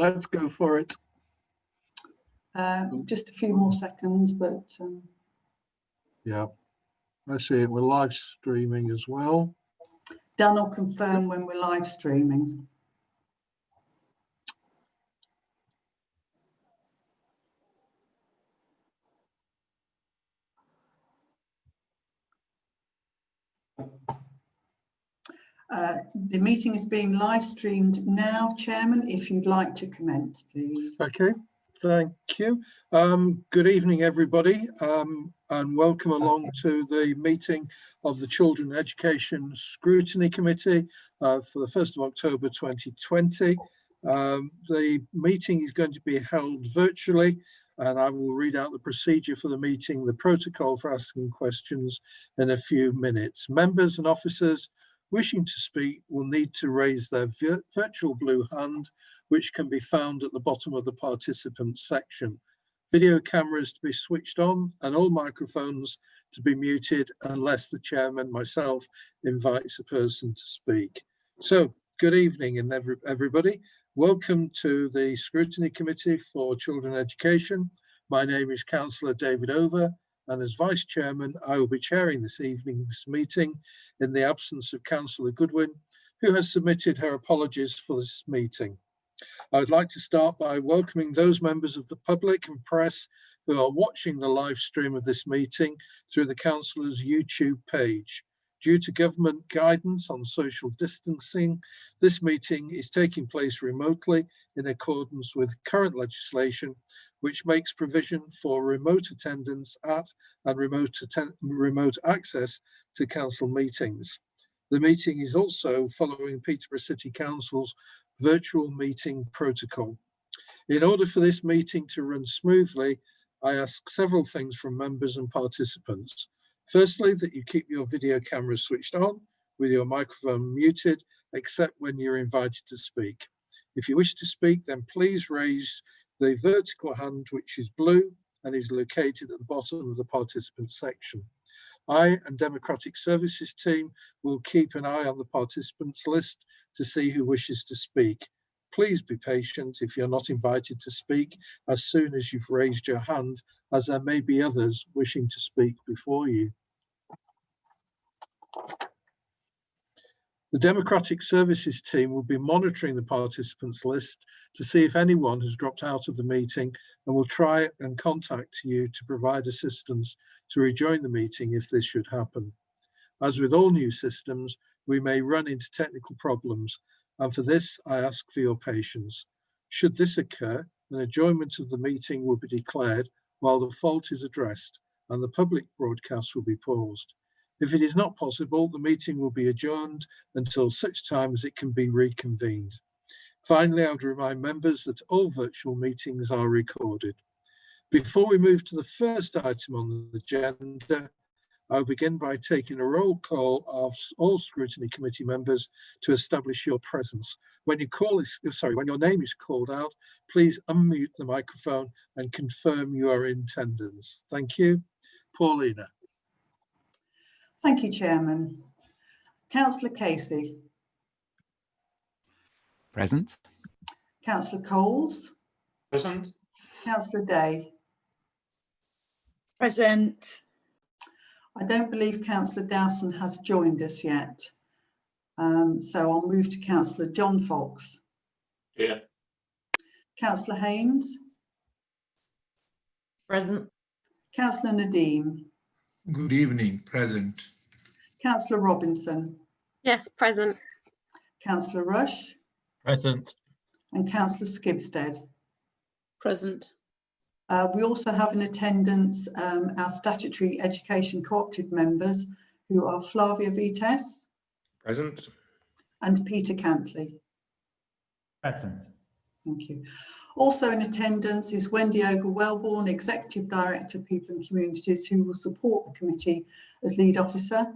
let's go for it. Just a few more seconds, but yeah, I see it. We're live streaming as well. Dan will confirm when we're live streaming. The meeting is being live streamed now, Chairman. If you'd like to commence, please. Okay, thank you. Good evening, everybody, and welcome along to the meeting of the Children Education Scrutiny Committee for the 1st of October 2020. The meeting is going to be held virtually, and I will read out the procedure for the meeting, the protocol for asking questions in a few minutes. Members and officers wishing to speak will need to raise their virtual blue hand, which can be found at the bottom of the participants section. Video cameras to be switched on and all microphones to be muted unless the chairman, myself, invites a person to speak. So, good evening, and everybody. Welcome to the Scrutiny Committee for Children Education. My name is Councillor David Over, and as Vice Chairman, I will be chairing this evening's meeting in the absence of Councillor Goodwin, who has submitted her apologies for this meeting. I would like to start by welcoming those members of the public and press who are watching the live stream of this meeting through the Councillor's YouTube page. Due to government guidance on social distancing, this meeting is taking place remotely in accordance with current legislation, which makes provision for remote attendance at and remote access to council meetings. The meeting is also following Peterborough City Council's virtual meeting protocol. In order for this meeting to run smoothly, I ask several things from members and participants. Firstly, that you keep your video cameras switched on with your microphone muted, except when you're invited to speak. If you wish to speak, then please raise the vertical hand, which is blue and is located at the bottom of the participant section. I and Democratic Services team will keep an eye on the participants list to see who wishes to speak. Please be patient if you're not invited to speak as soon as you've raised your hand, as there may be others wishing to speak before you. The Democratic Services team will be monitoring the participants list to see if anyone has dropped out of the meeting, and will try and contact you to provide assistance to rejoin the meeting if this should happen. As with all new systems, we may run into technical problems, and for this I ask for your patience. Should this occur, an adjournment of the meeting will be declared while the fault is addressed, and the public broadcast will be paused. If it is not possible, the meeting will be adjourned until such time as it can be reconvened. Finally, I would remind members that all virtual meetings are recorded. Before we move to the first item on the agenda, I'll begin by taking a roll call of all Scrutiny Committee members to establish your presence. When your name is called out, please unmute the microphone and confirm you are in attendance. Thank you. Paulina. Thank you, Chairman. Councillor Casey. Present. Councillor Coles. Present. Councillor Day. Present. I don't believe Councillor Dowson has joined us yet. So I'll move to Councillor John Fox. Here. Councillor Haynes. Present. Councillor Nadeem. Good evening. Present. Councillor Robinson. Yes, present. Councillor Rush. Present. And Councillor Skibstead. Present. We also have in attendance our statutory education cooperative members, who are Flavia Vites. Present. And Peter Cantley. Present. Thank you. Also in attendance is Wendy Ogle-Wellborn, Executive Director, People and Communities, who will support the committee as lead officer.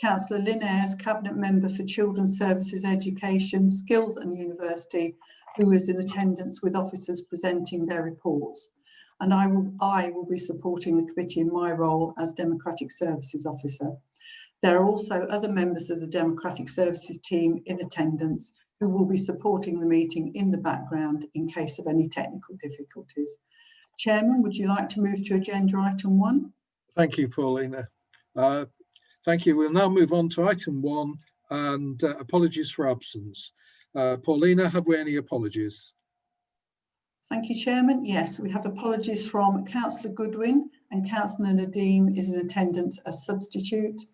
Councillor Lynn Ayres, Cabinet Member for Children's Services, Education, Skills and University, who is in attendance with officers presenting their reports. And I will be supporting the committee in my role as Democratic Services Officer. There are also other members of the Democratic Services team in attendance who will be supporting the meeting in the background in case of any technical difficulties. Chairman, would you like to move to agenda item 1? Thank you, Paulina. Thank you. We'll now move on to item 1 and apologies for absence. Paulina, have we any apologies? Thank you, Chairman. Yes, we have apologies from Councillor Goodwin, and Councillor Nadeem is in attendance as substitute.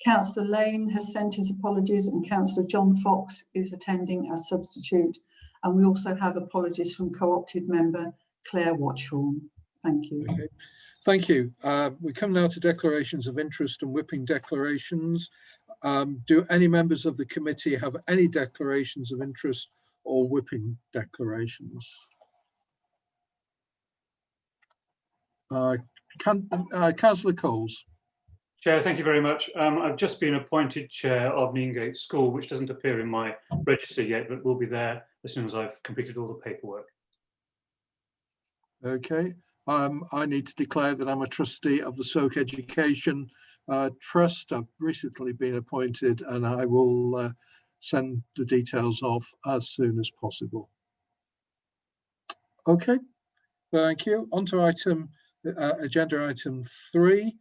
Councillor Lane has sent his apologies, and Councillor John Fox is attending as substitute. And we also have apologies from co-opted member Claire Watchorn. Thank you. Okay. Thank you. We come now to declarations of interest and whipping declarations. Do any members of the committee have any declarations of interest or whipping declarations? Councillor Coles. Chair, thank you very much. I've just been appointed chair of Neingate School, which doesn't appear in my register yet, but will be there as soon as I've completed all the paperwork. Okay. I need to declare that I'm a trustee of the Soak Education Trust. I've recently been appointed, and I will send the details off as soon as possible. Okay, thank you. On to agenda item 3,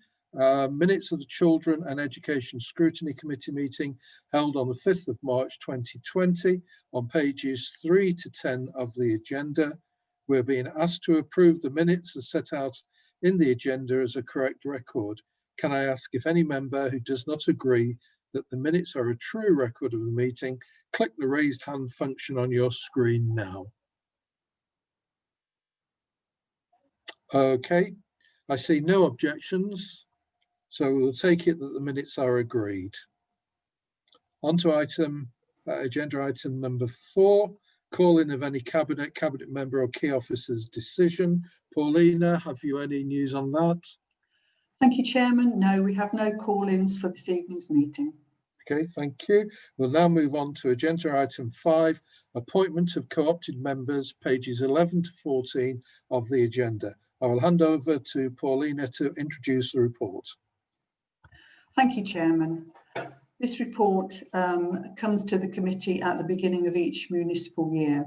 minutes of the Children and Education Scrutiny Committee meeting held on the 5th of March 2020 on pages 3 to 10 of the agenda. We're being asked to approve the minutes as set out in the agenda as a correct record. Can I ask if any member who does not agree that the minutes are a true record of the meeting, click the raised hand function on your screen now. Okay, I see no objections, so we'll take it that the minutes are agreed. On to agenda item number 4. Calling of any cabinet member or key officer's decision. Paulina, have you any news on that? Thank you, Chairman. No, we have no call-ins for this evening's meeting. Okay, thank you. We'll now move on to agenda item 5, appointment of co-opted members, pages 11 to 14 of the agenda. I will hand over to Paulina to introduce the report. Thank you, Chairman. This report comes to the committee at the beginning of each municipal year.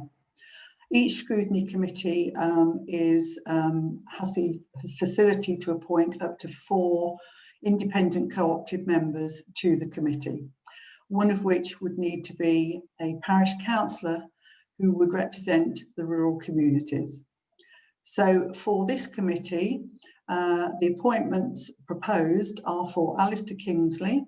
Each scrutiny committee has the facility to appoint up to 4 independent co-opted members to the committee, one of which would need to be a parish councillor who would represent the rural communities. So for this committee, the appointments proposed are for Alistair Kingsley,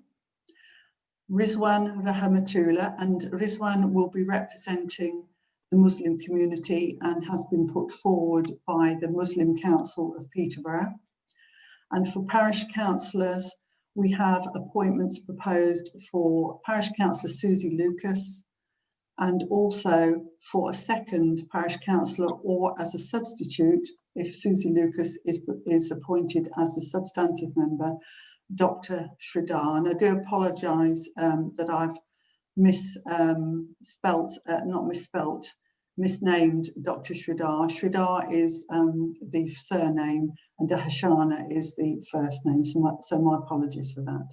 Rizwan Rahmatullah, and Rizwan will be representing the Muslim community and has been put forward by the Muslim Council of Peterborough. And for parish councillors, we have appointments proposed for Parish Councillor Susie Lucas, and also for a second parish councillor or as a substitute, if Susie Lucas is appointed as a substantive member, Dr. Sridhar. And I do apologise that I've misnamed Dr. Sridhar. Sridhar is the surname and Dahashana is the first name, so my apologies for that.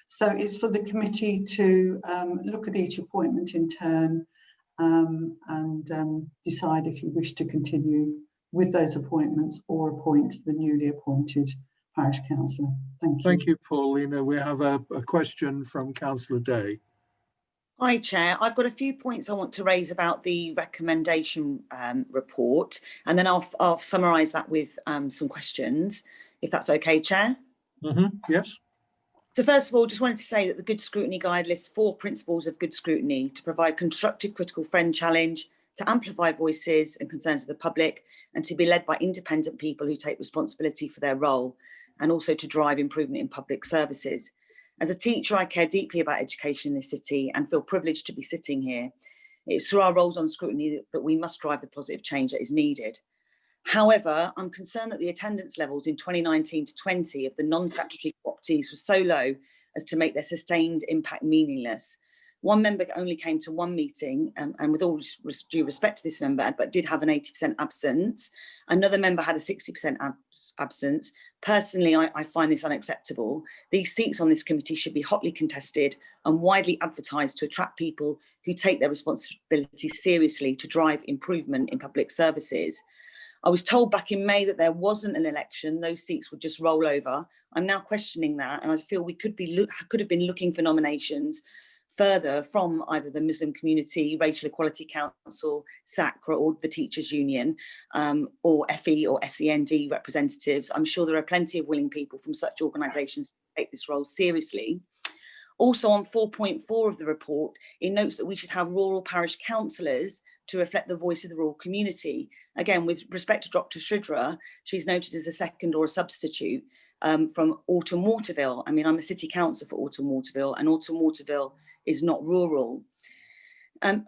So it's for the committee to look at each appointment in turn and decide if you wish to continue with those appointments or appoint the newly appointed parish councillor. Thank you. Thank you, Paulina. We have a question from Councillor Day. Hi, Chair. I've got a few points I want to raise about the recommendation report, and then I'll summarise that with some questions, if that's okay, Chair. Yes. So first of all, just wanted to say that the Good Scrutiny Guide lists 4 principles of good scrutiny: to provide constructive critical friend challenge, to amplify voices and concerns of the public, and to be led by independent people who take responsibility for their role, and also to drive improvement in public services. As a teacher, I care deeply about education in this city and feel privileged to be sitting here. It's through our roles on scrutiny that we must drive the positive change that is needed. However, I'm concerned that the attendance levels in 2019 to 20 of the non-statutory co-optees were so low as to make their sustained impact meaningless. One member only came to one meeting, and with all due respect to this member, but did have an 80% absence. Another member had a 60% absence. Personally, I find this unacceptable. These seats on this committee should be hotly contested and widely advertised to attract people who take their responsibility seriously to drive improvement in public services. I was told back in May that there wasn't an election, those seats would just roll over. I'm now questioning that, and I feel we could have been looking for nominations further from either the Muslim Community, Racial Equality Council, SACRA, or the Teachers Union, or FE or SEND representatives. I'm sure there are plenty of willing people from such organisations to take this role seriously. Also on 4.4 of the report, it notes that we should have rural parish councillors to reflect the voice of the rural community. Again, with respect to Dr. Shudra, she's noted as a second or a substitute from Alton Waterville. I mean, I'm a city councillor for Alton Waterville, and Alton Waterville is not rural.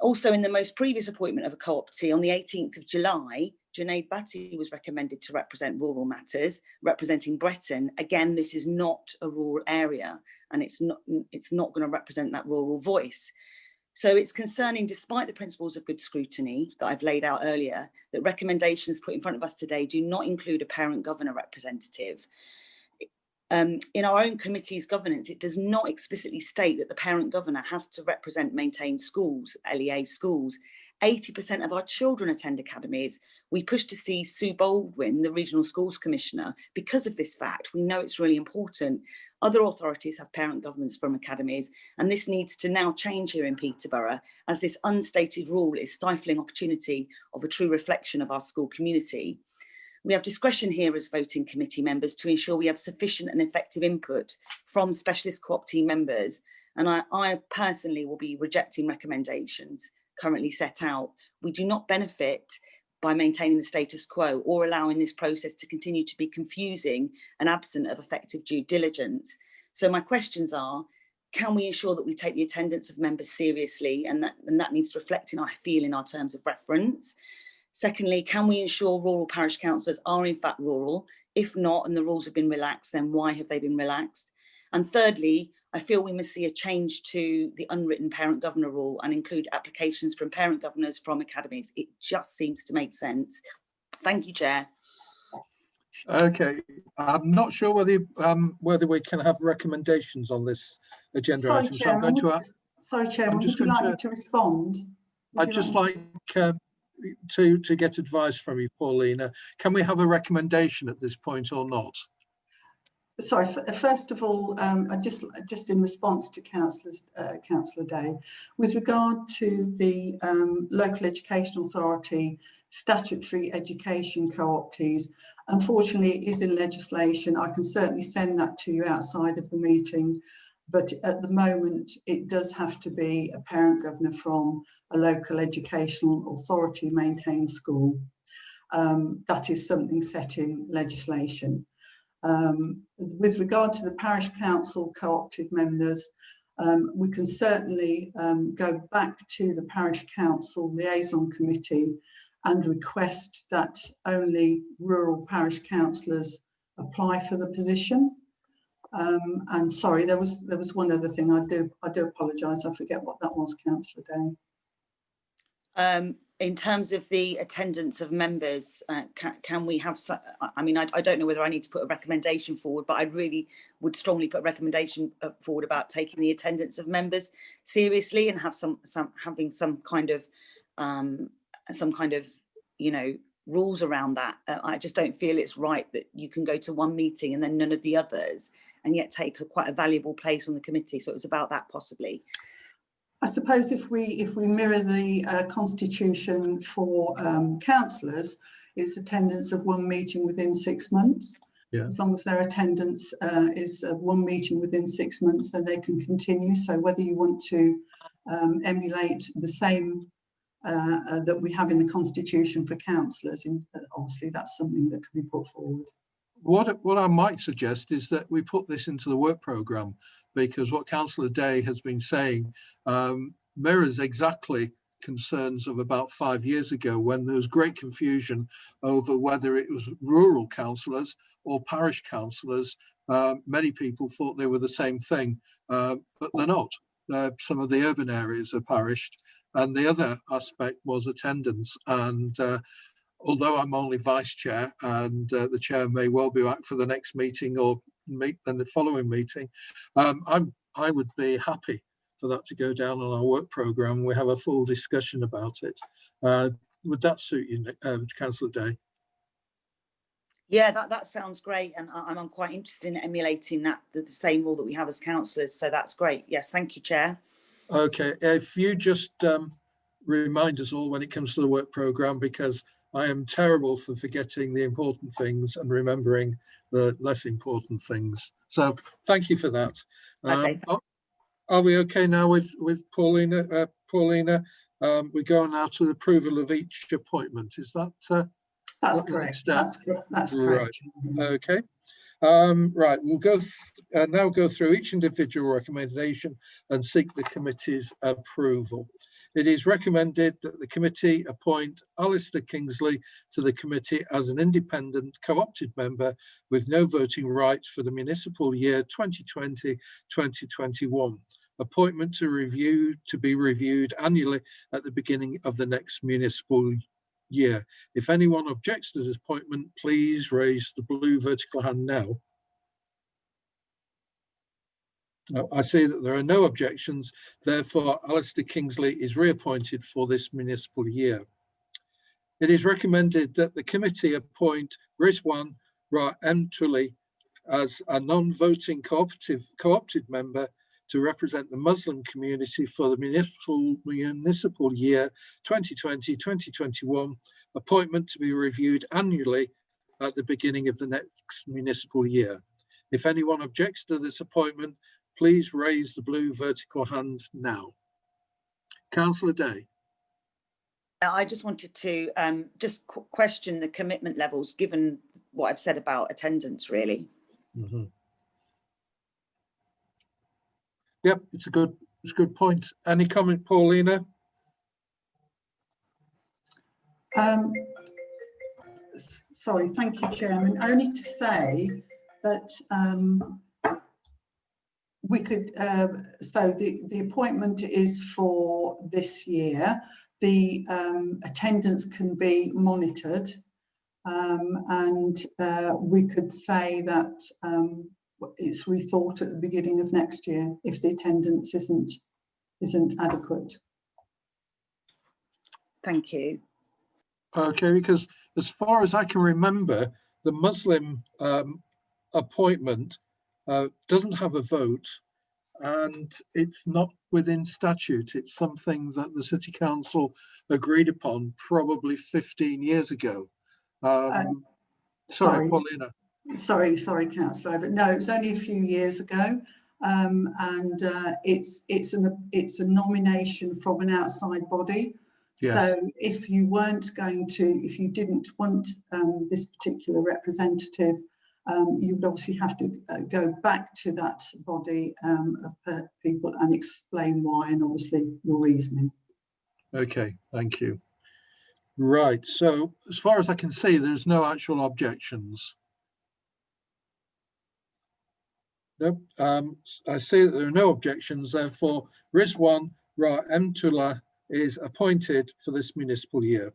Also, in the most previous appointment of a co-optee on the 18th of July, Junaid Bhatti was recommended to represent rural matters, representing Bretton. Again, this is not a rural area, and it's not going to represent that rural voice. So it's concerning, despite the principles of good scrutiny that I've laid out earlier, that recommendations put in front of us today do not include a parent governor representative. In our own committee's governance, it does not explicitly state that the parent governor has to represent maintained schools, LEA schools. 80% of our children attend academies. We push to see Sue Baldwin, the Regional Schools Commissioner, because of this fact. We know it's really important. Other authorities have parent governments from academies, and this needs to now change here in Peterborough, as this unstated rule is stifling opportunity of a true reflection of our school community. We have discretion here as voting committee members to ensure we have sufficient and effective input from specialist co-op team members, and I personally will be rejecting recommendations currently set out. We do not benefit by maintaining the status quo or allowing this process to continue to be confusing and absent of effective due diligence. So my questions are, can we ensure that we take the attendance of members seriously, and that needs to reflect in our terms of reference? Secondly, can we ensure rural parish councillors are in fact rural? If not, and the rules have been relaxed, then why have they been relaxed? And thirdly, I feel we must see a change to the unwritten parent governor rule and include applications from parent governors from academies. It just seems to make sense. Thank you, Chair. Okay, I'm not sure whether we can have recommendations on this agenda Sorry, item. So Chairman, I'm going to ask. sorry, Chairman, just would you going like me to respond? I'd just like to get advice from you, Paulina. Can we have a recommendation at this point or not? Sorry, first of all, I just in response to Councillor Day, with regard to the local education authority statutory education co-optees, unfortunately it is in legislation. I can certainly send that to you outside of the meeting, but at the moment it does have to be a parent governor from a local educational authority maintained school. That is something set in legislation. With regard to the parish council co-opted members, we can certainly go back to the parish council liaison committee and request that only rural parish councillors apply for the position. And sorry, there was one other thing. I do apologise. I forget what that was, Councillor Day. In terms of the attendance of members, can we have, I mean, I don't know whether I need to put a recommendation forward, but I really would strongly put a recommendation forward about taking the attendance of members seriously and have having some kind of, you know, rules around that. I just don't feel it's right that you can go to one meeting and then none of the others, and yet take quite a valuable place on the committee. So it was about that possibly. I suppose if we mirror the constitution for councillors, it's attendance of one meeting within 6 months. Yeah. As long as their attendance is one meeting within 6 months, then they can continue. So whether you want to emulate the same that we have in the constitution for councillors, obviously that's something that can be put forward. What I might suggest is that we put this into the work programme, because what Councillor Day has been saying mirrors exactly concerns of about 5 years ago, when there was great confusion over whether it was rural councillors or parish councillors. Many people thought they were the same thing, but they're not. some of the urban areas are parished. And the other aspect was attendance. And although I'm only vice chair, and the chair may well be back for the next meeting or and the following meeting, I would be happy for that to go down on our work programme. We have a full discussion about it. Would that suit you, Councillor Day? Yeah, that sounds great, and I'm quite interested in emulating the same rule that we have as councillors. So that's great. Yes, thank you, Chair. Okay, if you just remind us all when it comes to the work programme, because I am terrible for forgetting the important things and remembering the less important things. So thank you for that. Okay. Are we okay now with Paulina? Paulina, we go now to the approval of each appointment. Is that That's what the next correct. step? That's Right. correct. Okay. Right, we'll go now go through each individual recommendation and seek the committee's approval. It is recommended that the committee appoint Alistair Kingsley to the committee as an independent co-opted member with no voting rights for the municipal year 2020-2021. Appointment to be reviewed annually at the beginning of the next municipal year. If anyone objects to this appointment, please raise the blue vertical hand now. I see that there are no objections. Therefore, Alistair Kingsley is reappointed for this municipal year. It is recommended that the committee appoint Rizwan Ra-Mtuli as a non-voting co-opted member to represent the Muslim community for the municipal year 2020-2021, appointment to be reviewed annually at the beginning of the next municipal year. If anyone objects to this appointment, please raise the blue vertical hand now. Councillor Day. I just wanted to just question the commitment levels, given what I've said about attendance, really. Mm-hmm. Yep, it's a good point. Any comment, Paulina? Sorry, thank you, Chairman. Only to say that we could, so the appointment is for this year. The attendance can be monitored, and we could say that it's rethought at the beginning of next year if the attendance isn't adequate. Thank you. Okay, because as far as I can remember, the Muslim appointment doesn't have a vote, and it's not within statute. It's something that the City Council agreed upon probably 15 years ago. Sorry, Paulina. Sorry, Councillor, but no, it was only a few years ago, and it's a nomination from an outside body. Yes. So if you didn't want this particular representative, you would obviously have to go back to that body of people and explain why, and obviously your reasoning. Okay, thank you. Right, so as far as I can see, there's no actual objections. Nope. I see that there are no objections. Therefore, Rizwan Ra-Mtuli is appointed for this municipal year.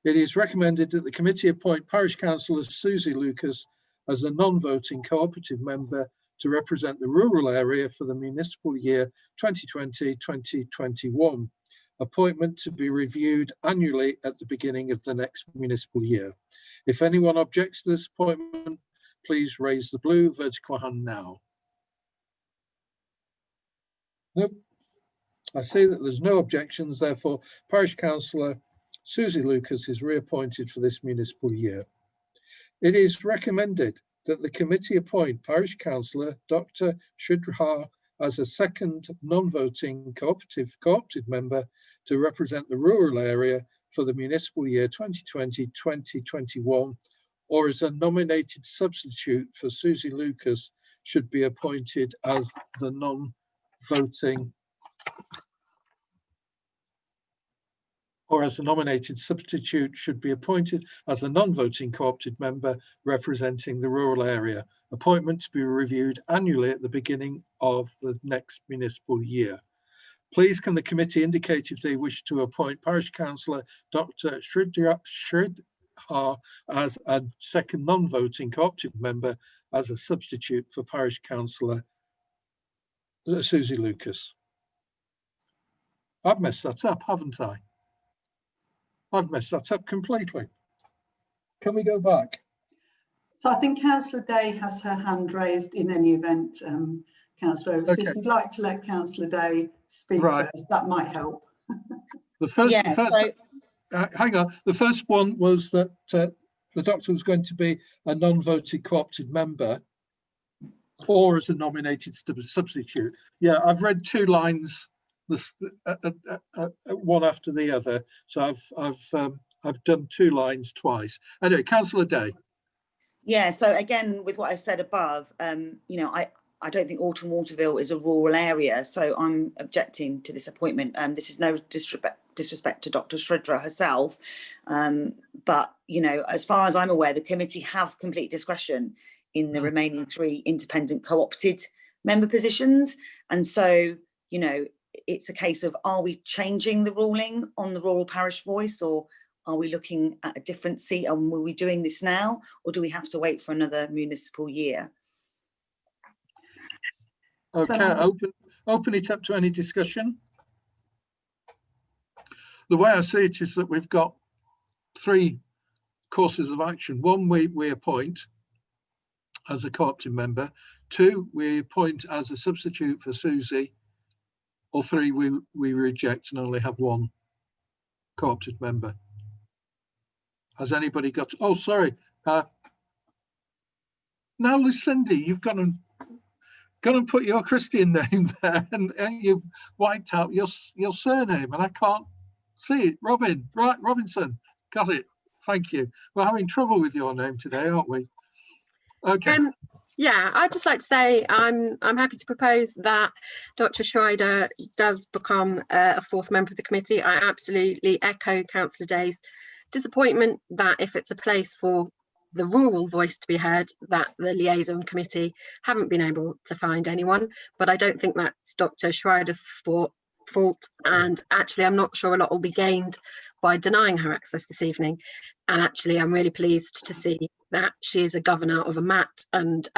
It is recommended that the committee appoint Parish Councillor Susie Lucas as a non-voting cooperative member to represent the rural area for the municipal year 2020-2021. Appointment to be reviewed annually at the beginning of the next municipal year. If anyone objects to this appointment, please raise the blue vertical hand now. Nope. I see that there's no objections. Therefore, Parish Councillor Susie Lucas is reappointed for this municipal year. It is recommended that the committee appoint Parish Councillor Dr. Shudhar as a second non-voting co-opted member to represent the rural area for the municipal year 2020-2021, or as a nominated substitute for Susie Lucas should be appointed as the non-voting, or as a nominated substitute should be appointed as a non-voting co-opted member representing the rural area. Appointment to be reviewed annually at the beginning of the next municipal year. Please can the committee indicate if they wish to appoint Parish Councillor Dr. Shridhar as a second non-voting co-opted member as a substitute for Parish Councillor Susie Lucas. I've messed that up, haven't I? I've messed that up completely. Can we go back? So I think Councillor Day has her hand raised in any event, Councillor Oates. Okay. If you'd like to let Councillor Day speak first, that might help. The first, Yeah, hang on. The first one was that the doctor was going to be a non-voted co-opted member or as a nominated substitute. Yeah, I've read two lines, one after the other. So I've done two lines twice. Anyway, Councillor Day. Yeah, so again, with what I've said above, you know, I don't think Alton Waterville is a rural area, so I'm objecting to this appointment. This is no disrespect to Dr. Shridhar herself, but, you know, as far as I'm aware, the committee have complete discretion in the remaining 3 independent co-opted member positions. And so, you know, it's a case of, are we changing the ruling on the rural parish voice, or are we looking at a different seat, and will we doing this now, or do we have to wait for another municipal year? Okay, open it up to any discussion. The way I see it is that we've got 3 courses of action. 1, we appoint as a co-opted member. 2, we appoint as a substitute for Susie. Or 3, we reject and only have 1 co-opted member. Has anybody got? Oh, sorry. Now, Lucinda, you've gone and put your Christian name there, and you've wiped out your surname, and I can't see it. Robinson, got it. Thank you. We're having trouble with your name today, aren't we? Okay. Yeah, I'd just like to say I'm happy to propose that Dr. Shridhar does become a 4th member of the committee. I absolutely echo Councillor Day's disappointment that if it's a place for the rural voice to be heard, that the liaison committee haven't been able to find anyone. But I don't think that's Dr. Shridhar's fault, and actually I'm not sure a lot will be gained by denying her access this evening. And actually I'm really pleased to see that she is a governor of a MAT, and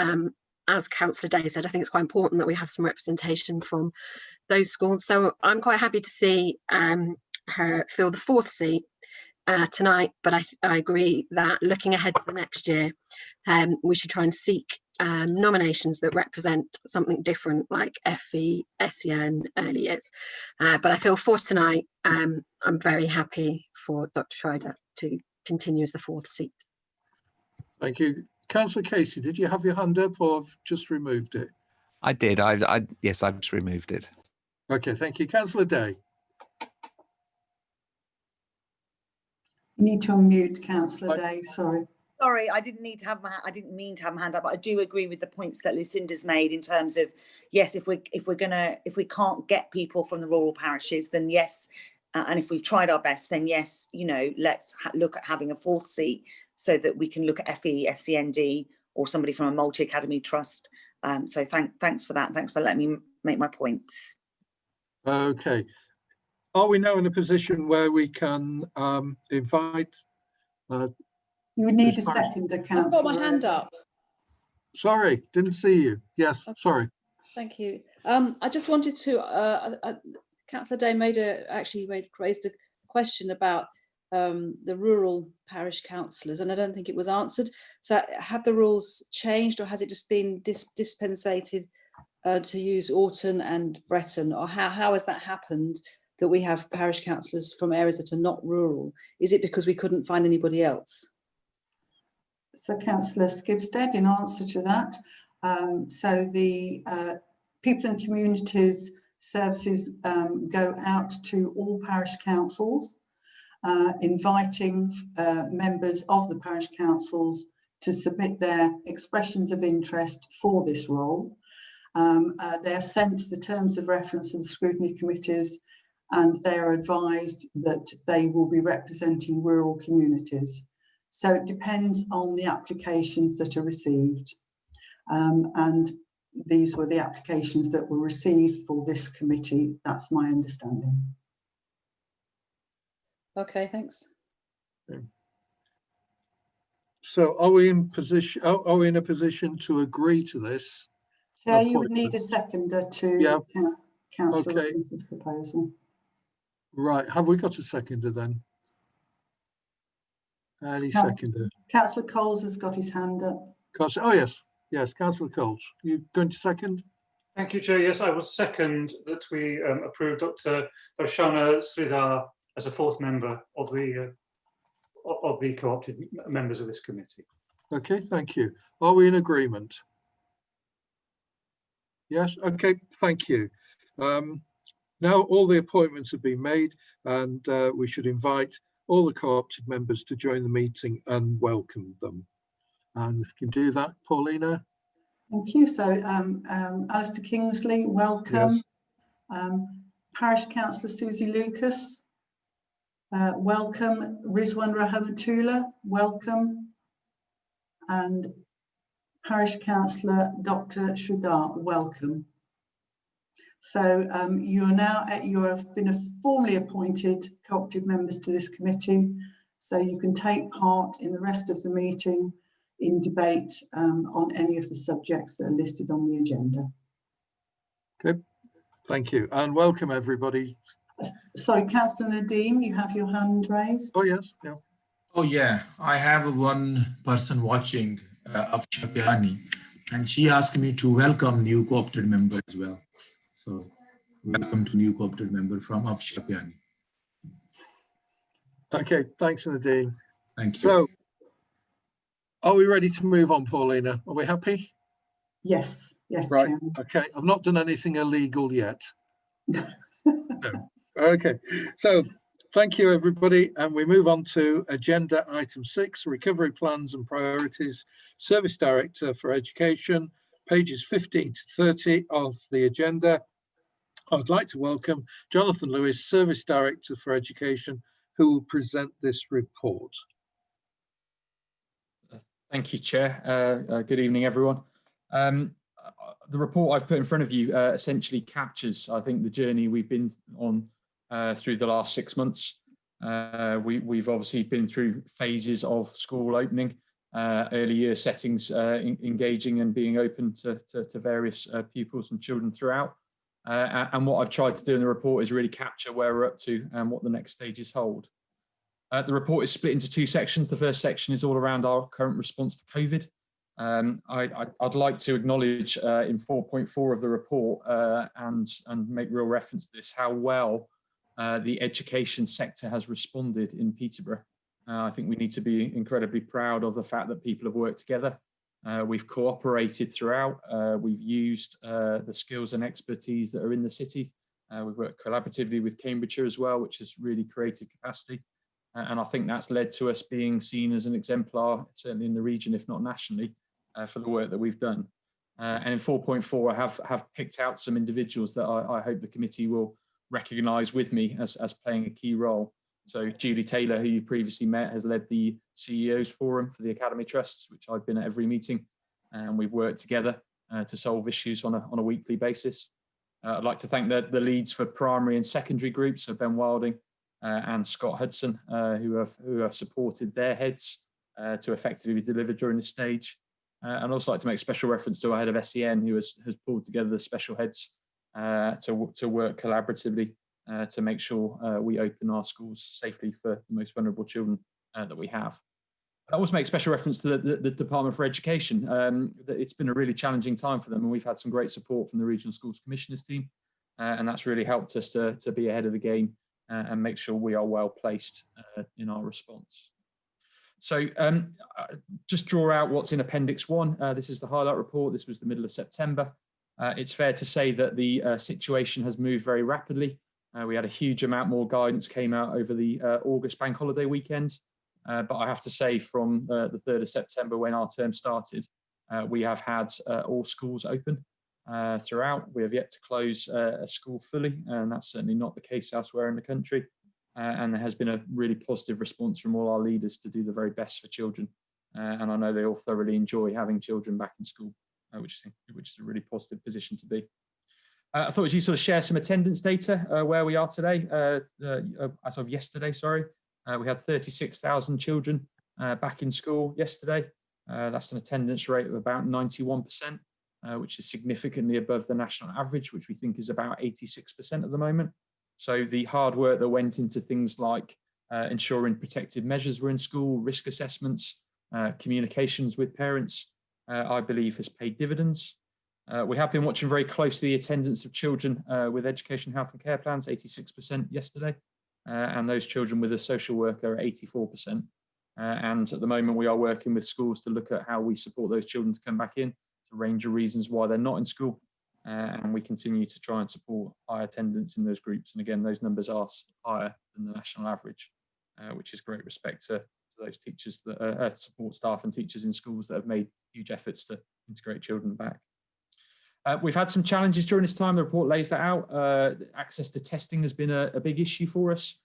as Councillor Day said, I think it's quite important that we have some representation from those schools. So I'm quite happy to see her fill the 4th seat tonight, but I agree that looking ahead to the next year, we should try and seek nominations that represent something different, like FE, SEN, early years. But I feel for tonight, I'm very happy for Dr. Shridhar to continue as the 4th seat. Thank you. Councillor Casey, did you have your hand up or have just removed it? I did. Yes, I've just removed it. Okay, thank you. Councillor Day. You need to unmute Councillor Day, sorry. Sorry, I didn't mean to have my hand up, but I do agree with the points that Lucinda's made in terms of, yes, if we can't get people from the rural parishes, then yes, and if we've tried our best, then yes, you know, let's look at having a 4th seat so that we can look at FE, SEND, or somebody from a multi-academy trust. So thanks for that. Thanks for letting me make my points. Okay. Are we now in a position where we can invite? You would need a seconder, Councillor. I've got my hand up. Sorry, didn't see you. Yes, okay. Sorry. Thank you. I just wanted to. Councillor Day raised a question about the rural parish councillors, and I don't think it was answered. So, have the rules changed, or has it just been dispensated to use Alton and Bretton, or how has that happened? That we have parish councillors from areas that are not rural? Is it because we couldn't find anybody else? So Councillor Skibstead, in answer to that, so the People and Communities services go out to all parish councils, inviting members of the parish councils to submit their expressions of interest for this role. They are sent the terms of reference of the scrutiny committees, and they are advised that they will be representing rural communities. So it depends on the applications that are received. And these were the applications that were received for this committee. That's my understanding. Okay, thanks. So are we in position? Are we in a position to agree to this? Chair, you would need a seconder to Councillor Okay. Robinson's proposal. Right. Have we got a seconder then? Any seconder? Councillor Coles has got his hand up. Oh yes, yes. Councillor Coles, you going to second? Thank you, Chair. Yes, I will second that we approve Dr. Darshana Sridhar as a fourth member of the co-opted members of this committee. Okay, thank you. Are we in agreement? Yes. Okay. Thank you. Now all the appointments have been made, and we should invite all the co-opted members to join the meeting and welcome them. And if you can do that, Paulina. Thank you. So, Alistair Kingsley, welcome. Yes. Parish Councillor Susie Lucas, welcome. Rizwan Rahmatullah, welcome. And Parish Councillor Dr. Sridhar, welcome. So you have been formally appointed co-opted members to this committee, so you can take part in the rest of the meeting in debate on any of the subjects that are listed on the agenda. Good. Thank you, and welcome everybody. Sorry, Councillor Nadeem, you have your hand raised. Oh yes, yeah. Oh yeah, I have one person watching, Afsha Piani, and she asked me to welcome new co-opted member as well. So welcome to new co-opted member from Afsha Piani. Okay, thanks, Nadine. Thank you. So, are we ready to move on, Paulina? Are we happy? Yes, yes, Right. Chairman. Okay, I've not done anything illegal yet. No. Okay, so thank you everybody, and we move on to agenda item 6, recovery plans and priorities, Service Director for Education, pages 15 to 30 of the agenda. I'd like to welcome Jonathan Lewis, Service Director for Education, who will present this report. Thank you, Chair. Good evening, everyone. The report I've put in front of you essentially captures, I think, the journey we've been on through the last 6 months. We've obviously been through phases of school opening, early year settings, engaging and being open to various pupils and children throughout. And what I've tried to do in the report is really capture where we're up to and what the next stages hold. The report is split into 2 sections. The first section is all around our current response to COVID. I'd like to acknowledge in 4.4 of the report and make real reference to this, how well the education sector has responded in Peterborough. I think we need to be incredibly proud of the fact that people have worked together. We've cooperated throughout. We've used the skills and expertise that are in the city. We've worked collaboratively with Cambridgeshire as well, which has really created capacity. And I think that's led to us being seen as an exemplar, certainly in the region, if not nationally, for the work that we've done. And in 4.4, I have picked out some individuals that I hope the committee will recognise with me as playing a key role. So Julie Taylor, who you previously met, has led the CEOs Forum for the Academy Trusts, which I've been at every meeting, and we've worked together to solve issues on a weekly basis. I'd like to thank the leads for primary and secondary groups, so Ben Wilding and Scott Hudson, who have supported their heads to effectively deliver during this stage. And I'd also like to make special reference to our head of SEN, who has pulled together the special heads to work collaboratively to make sure we open our schools safely for the most vulnerable children that we have. I also make special reference to the Department for Education. That it's been a really challenging time for them, and we've had some great support from the Regional Schools Commissioners team, and that's really helped us to be ahead of the game and make sure we are well placed in our response. So just draw out what's in Appendix 1. This is the highlight report. This was the middle of September. It's fair to say that the situation has moved very rapidly. We had a huge amount more guidance came out over the August bank holiday weekend. But I have to say from the 3rd of September, when our term started, we have had all schools open throughout. We have yet to close a school fully, and that's certainly not the case elsewhere in the country. And there has been a really positive response from all our leaders to do the very best for children. And I know they all thoroughly enjoy having children back in school. which is a really positive position to be. I thought it was useful to share some attendance data where we are today. As of yesterday, sorry, we had 36,000 children back in school yesterday. That's an attendance rate of about 91%, which is significantly above the national average, which we think is about 86% at the moment. So the hard work that went into things like ensuring protective measures were in school, risk assessments, communications with parents, I believe has paid dividends. We have been watching very closely the attendance of children with education, health and care plans, 86% yesterday, and those children with a social worker are 84%. And at the moment we are working with schools to look at how we support those children to come back in. It's a range of reasons why they're not in school, and we continue to try and support high attendance in those groups. And again, those numbers are higher than the national average, which is great respect to those teachers that support staff and teachers in schools that have made huge efforts to integrate children back. We've had some challenges during this time. The report lays that out. Access to testing has been a big issue for us.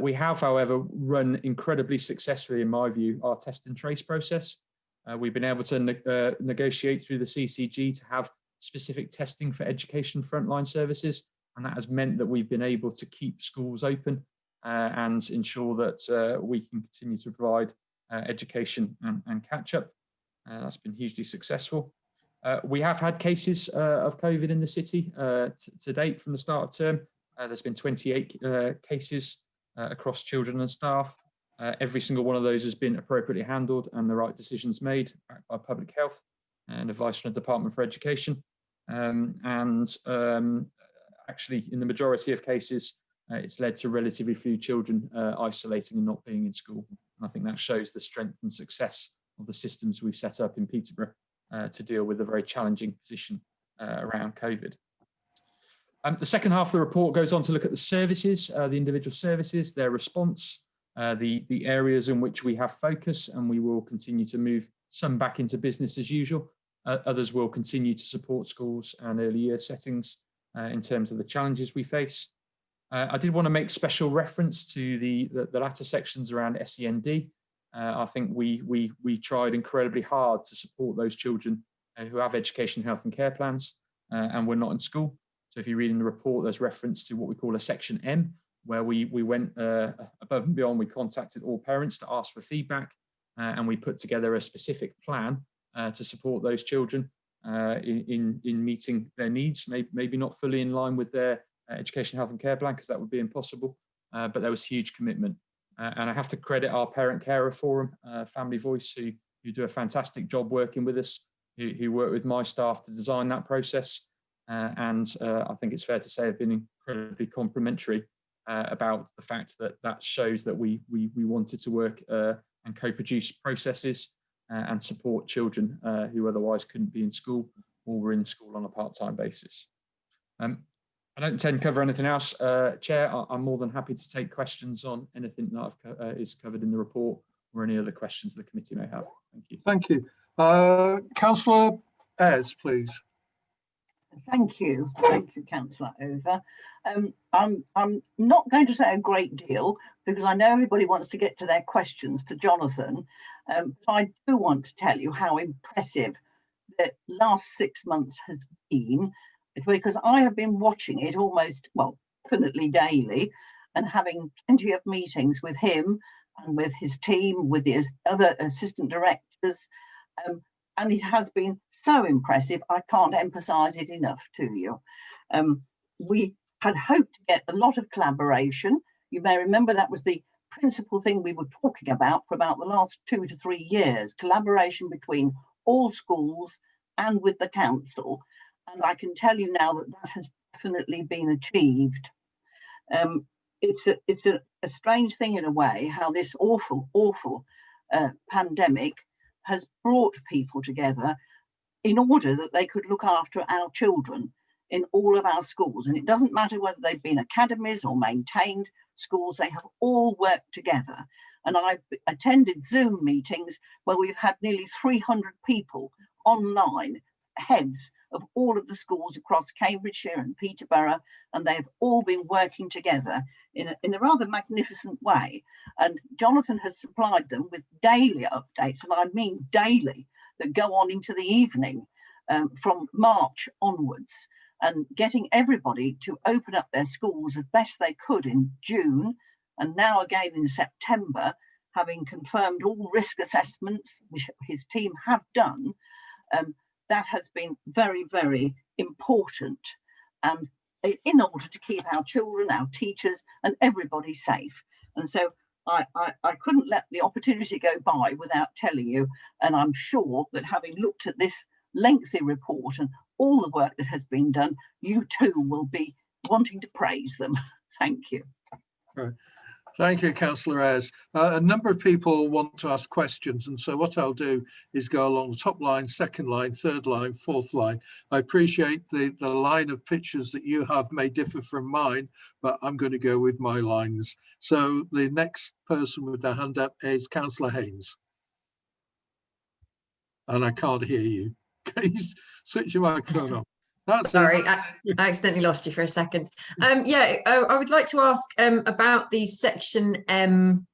We have, however, run incredibly successfully, in my view, our test and trace process. We've been able to negotiate through the CCG to have specific testing for education frontline services, and that has meant that we've been able to keep schools open and ensure that we can continue to provide education and catch up. That's been hugely successful. We have had cases of COVID in the city to date from the start of term. There's been 28 cases across children and staff. Every single one of those has been appropriately handled and the right decisions made backed by public health and advice from the Department for Education. Actually, in the majority of cases, it's led to relatively few children isolating and not being in school. And I think that shows the strength and success of the systems we've set up in Peterborough to deal with a very challenging position around COVID. The second half of the report goes on to look at the services, the individual services, their response, the areas in which we have focus, and we will continue to move some back into business as usual. Others will continue to support schools and early year settings in terms of the challenges we face. I did want to make special reference to the latter sections around SEND. I think we tried incredibly hard to support those children who have education, health and care plans and were not in school. So if you read in the report, there's reference to what we call a section M, where we went above and beyond. We contacted all parents to ask for feedback, and we put together a specific plan to support those children in meeting their needs, maybe not fully in line with their education, health and care plan, because that would be impossible, but there was huge commitment. And I have to credit our Parent Carer Forum, Family Voice, who do a fantastic job working with us, who work with my staff to design that process. And I think it's fair to say I've been incredibly complimentary about the fact that shows that we wanted to work and co-produce processes and support children who otherwise couldn't be in school or were in school on a part-time basis. I don't intend to cover anything else, Chair. I'm more than happy to take questions on anything that is covered in the report or any other questions the committee may have. Thank you. Thank you. Councillor Ayres, please. Thank you, Councillor Over. I'm not going to say a great deal because I know everybody wants to get to their questions to Jonathan. But I do want to tell you how impressive the last 6 months has been, because I have been watching it almost, well, definitely daily, and having plenty of meetings with him and with his team, with his other assistant directors. And it has been so impressive. I can't emphasize it enough to you. We had hoped to get a lot of collaboration. You may remember that was the principal thing we were talking about for about the last 2 to 3 years, collaboration between all schools and with the council. And I can tell you now that that has definitely been achieved. It's a strange thing in a way, how this awful pandemic has brought people together in order that they could look after our children in all of our schools. And it doesn't matter whether they've been academies or maintained schools, they have all worked together. And I've attended Zoom meetings where we've had nearly 300 people online, heads of all of the schools across Cambridgeshire and Peterborough, and they've all been working together in a rather magnificent way. And Jonathan has supplied them with daily updates, and I mean daily, that go on into the evening. from March onwards, and getting everybody to open up their schools as best they could in June, and now again in September, having confirmed all risk assessments, which his team have done. That has been very, very important, and in order to keep our children, our teachers and everybody safe. And so I couldn't let the opportunity go by without telling you, and I'm sure that having looked at this lengthy report and all the work that has been done, you too will be wanting to praise them. Thank you. Right. Thank you, Councillor Ayres. A number of people want to ask questions, and so what I'll do is go along the top line, second line, third line, fourth line. I appreciate the line of pictures that you have may differ from mine, but I'm going to go with my lines. So the next person with their hand up is Councillor Haynes. And I can't hear you. Can you switch your microphone on? That's Sorry, I accidentally lost you for a second. Yeah, I would like to ask about the Section M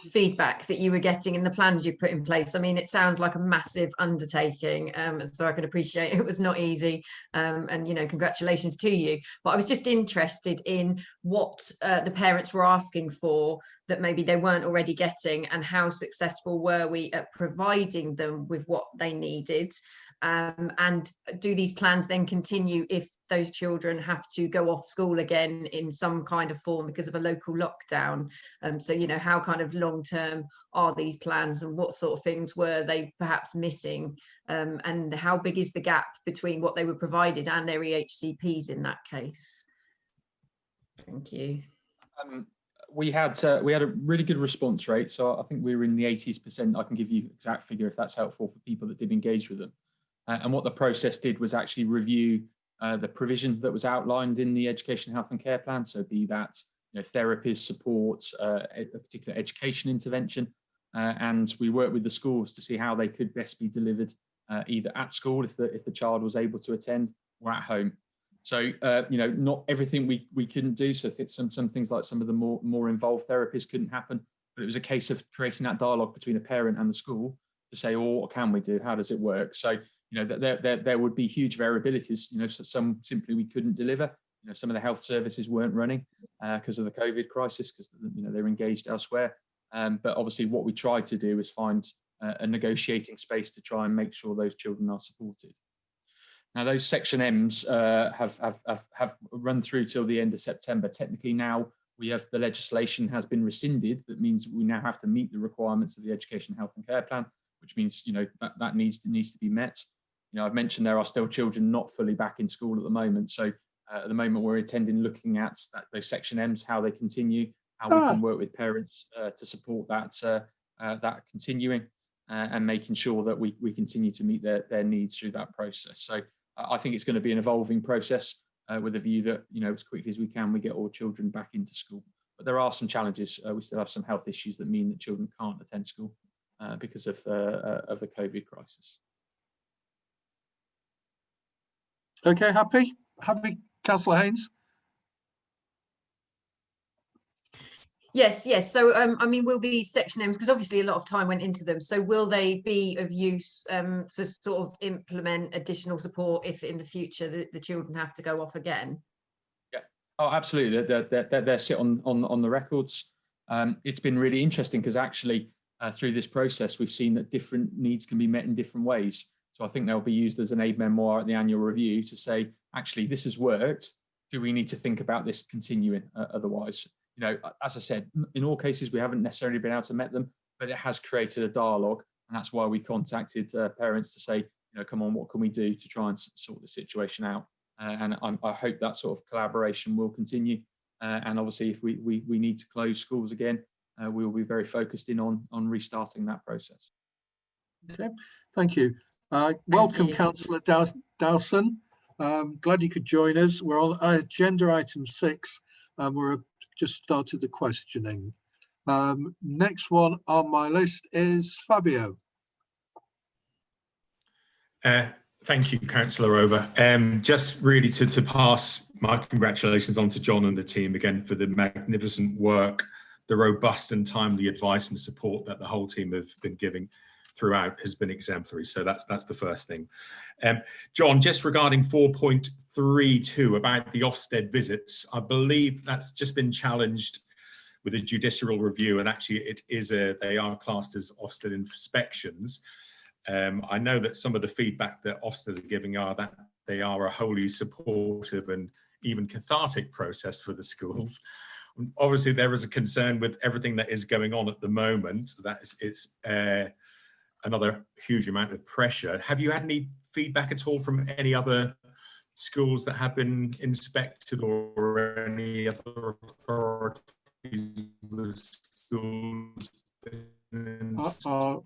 feedback that you were getting in the plans you put in place. I mean, it sounds like a massive undertaking, so I can appreciate it was not easy, and you know, congratulations to you. But I was just interested in what the parents were asking for that maybe they weren't already getting, and how successful were we at providing them with what they needed. And do these plans then continue if those children have to go off school again in some kind of form because of a local lockdown? So, you know, how kind of long term are these plans, and what sort of things were they perhaps missing? And how big is the gap between what they were provided and their EHCPs in that case? Thank you. We had a really good response rate, so I think we were in the 80%. I can give you exact figure if that's helpful for people that did engage with them. And what the process did was actually review the provision that was outlined in the Education, Health and Care Plan. So be that, you know, therapies, support, a particular education intervention, and we worked with the schools to see how they could best be delivered, either at school if the child was able to attend, or at home. So you know, not everything we couldn't do. So some things like some of the more involved therapies couldn't happen, but it was a case of creating that dialogue between a parent and the school to say, oh, what can we do? How does it work? So you know, there would be huge variabilities. You know, so some simply we couldn't deliver. You know, some of the health services weren't running because of the COVID crisis, because you know they're engaged elsewhere. But obviously, what we tried to do is find a negotiating space to try and make sure those children are supported. Now, those Section M's have run through till the end of September. Technically, now we have the legislation has been rescinded. That means we now have to meet the requirements of the Education, Health and Care Plan, which means, you know, that needs to be met. You know, I've mentioned there are still children not fully back in school at the moment. So at the moment, we're looking at those Section M's, how they continue, how we can work with parents to support that continuing, and making sure that we continue to meet their needs through that process. So I think it's going to be an evolving process with a view that, you know, as quickly as we can, we get all children back into school. But there are some challenges. We still have some health issues that mean that children can't attend school because of the COVID crisis. Okay, happy, Councillor Haynes? Yes. So, I mean, will these Section M's, because obviously a lot of time went into them, so will they be of use to sort of implement additional support if in the future the children have to go off again? Yeah, oh, absolutely. They're sit on the records. It's been really interesting because actually through this process, we've seen that different needs can be met in different ways. So I think they'll be used as an aid memoir at the annual review to say, actually, this has worked. Do we need to think about this continuing otherwise? You know, as I said, in all cases, we haven't necessarily been able to met them, but it has created a dialogue. And that's why we contacted parents to say, you know, come on, what can we do to try and sort the situation out? And I hope that sort of collaboration will continue. And obviously, if we need to close schools again, we will be very focused in on restarting that process. Okay, thank you. Welcome, Councillor Dowson. Glad you could join us. We're on agenda item 6, and we're just started the questioning. Next one on my list is Fabio. Thank you, Councillor Over. Just really to pass my congratulations on to John and the team again for the magnificent work, the robust and timely advice and support that the whole team have been giving. throughout has been exemplary. So that's the first thing. John, just regarding 4.32 about the Ofsted visits, I believe that's just been challenged with a judicial review, and actually they are classed as Ofsted inspections. I know that some of the feedback that Ofsted are giving are that they are a wholly supportive and even cathartic process for the schools. Obviously, there is a concern with everything that is going on at the moment. That it's another huge amount of pressure. Have you had any feedback at all from any other schools that have been inspected, or any other authorities with schools been inspected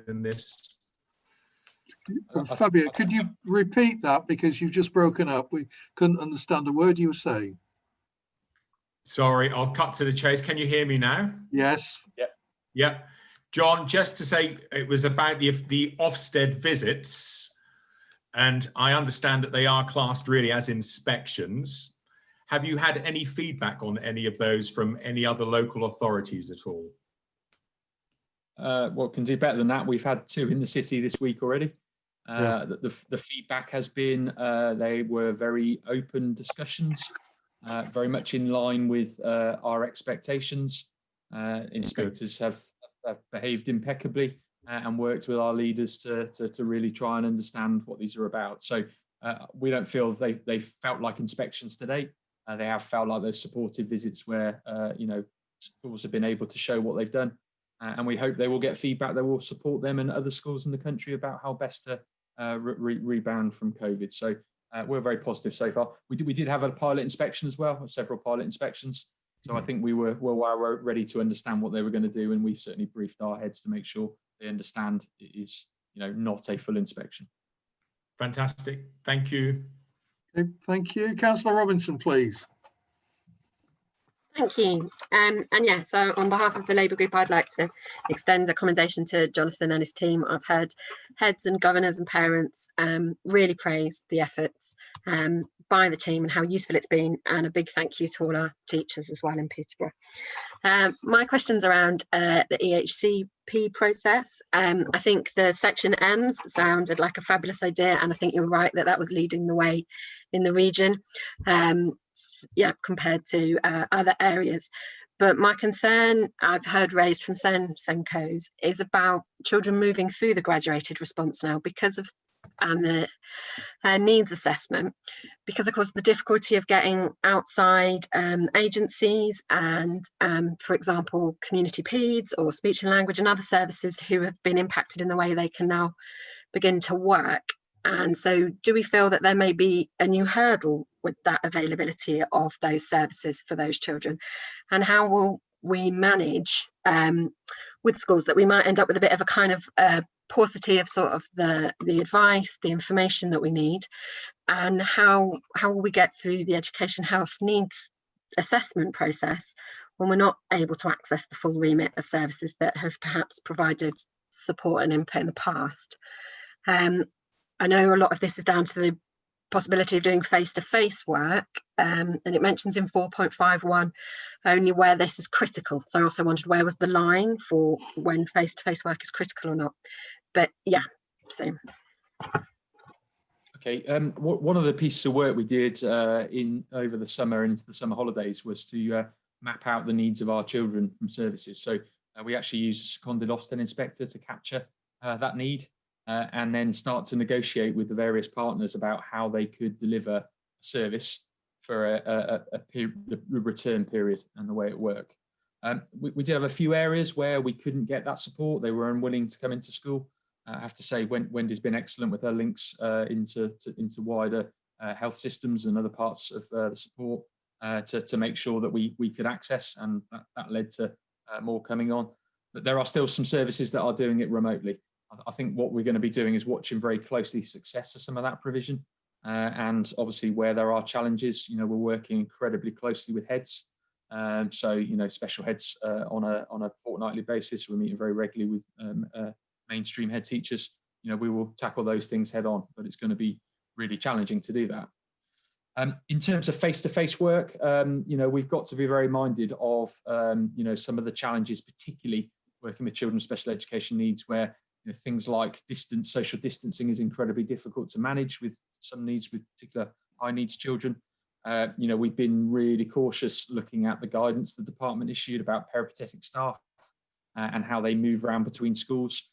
in this? Fabio, could you repeat that, because you've just broken up? We couldn't understand a word you were saying. Sorry, I'll cut to the chase. Can you hear me now? Yes. Yeah. John, just to say, it was about the Ofsted visits, and I understand that they are classed really as inspections. Have you had any feedback on any of those from any other local authorities at all? Well, can do better than that. We've had 2 in the city this week already. The feedback has been they were very open discussions, very much in line with our expectations. Inspectors have behaved impeccably and worked with our leaders to really try and understand what these are about. So we don't feel they felt like inspections today. They have felt like those supportive visits where schools have been able to show what they've done. And we hope they will get feedback that will support them and other schools in the country about how best to rebound from COVID. So we're very positive so far. We did have a pilot inspection as well, several pilot inspections. So I think we were ready to understand what they were going to do, and we've certainly briefed our heads to make sure they understand it is not a full inspection. Fantastic. Thank you. Okay, thank you. Councillor Robinson, please. Thank you. And yeah, so on behalf of the Labour Group, I'd like to extend a commendation to Jonathan and his team. I've heard heads and governors and parents really praise the efforts by the team and how useful it's been, and a big thank you to all our teachers as well in Peterborough. My question's around the EHCP process. I think the section M's sounded like a fabulous idea, and I think you're right that was leading the way in the region. Compared to other areas. But my concern I've heard raised from SENCOs is about children moving through the graduated response now because of the needs assessment, because of course the difficulty of getting outside agencies and for example community peds or speech and language and other services who have been impacted in the way they can now begin to work. And so do we feel that there may be a new hurdle with that availability of those services for those children? And how will we manage with schools that we might end up with a bit of a kind of paucity of sort of the advice, the information that we need? And how will we get through the education health needs assessment process when we're not able to access the full remit of services that have perhaps provided support and input in the past? I know a lot of this is down to the possibility of doing face-to-face work, and it mentions in 4.51 only where this is critical. So I also wondered, where was the line for when face-to-face work is critical or not? But yeah, so. Okay, one of the pieces of work we did over the summer and into the summer holidays was to map out the needs of our children from services. So we actually used a seconded Ofsted inspector to capture that need. And then start to negotiate with the various partners about how they could deliver a service for a return period and the way it worked. We did have a few areas where we couldn't get that support. They were unwilling to come into school. I have to say, Wendy's been excellent with her links into wider health systems and other parts of the support to make sure that we could access, and that led to more coming on. But there are still some services that are doing it remotely. I think what we're going to be doing is watching very closely success of some of that provision, and obviously where there are challenges, we're working incredibly closely with heads. So special heads on a fortnightly basis. We're meeting very regularly with mainstream head teachers. We will tackle those things head on, but it's going to be really challenging to do that. In terms of face-to-face work, we've got to be very minded of some of the challenges, particularly working with children with special education needs, where things like social distancing is incredibly difficult to manage with some needs, with particular high needs children. We've been really cautious looking at the guidance the department issued about peripatetic staff and how they move around between schools.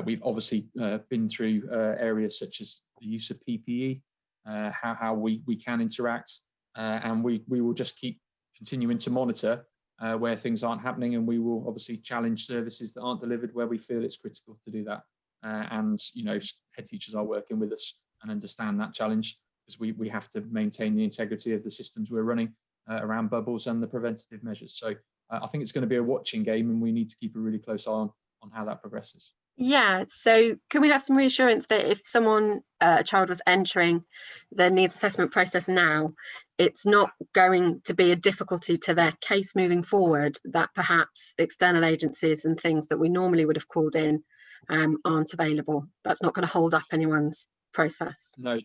We've obviously been through areas such as the use of PPE, how we can interact, and we will just keep continuing to monitor where things aren't happening, and we will obviously challenge services that aren't delivered where we feel it's critical to do that. And head teachers are working with us and understand that challenge, because we have to maintain the integrity of the systems we're running around bubbles and the preventative measures. So I think it's going to be a watching game, and we need to keep a really close eye on how that progresses. Yeah, so can we have some reassurance that if a child was entering the needs assessment process now, it's not going to be a difficulty to their case moving forward, that perhaps external agencies and things that we normally would have called in aren't available? That's not going to hold up anyone's process? No,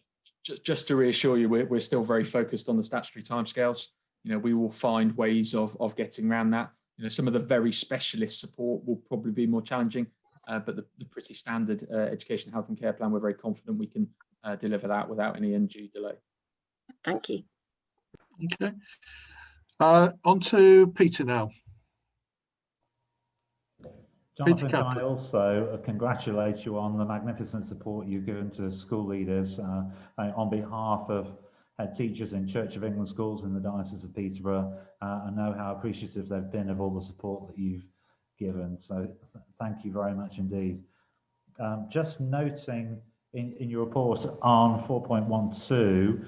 just to reassure you, we're still very focused on the statutory timescales. We will find ways of getting around that. Some of the very specialist support will probably be more challenging. But the pretty standard education, health and care plan, we're very confident we can deliver that without any undue delay. Thank you. Okay. On to Peter now. Jonathan, can I also congratulate you on the magnificent support you've given to school leaders on behalf of teachers in Church of England schools in the Diocese of Peterborough. I know how appreciative they've been of all the support that you've given, so thank you very much indeed. Just noting in your report on 4.12,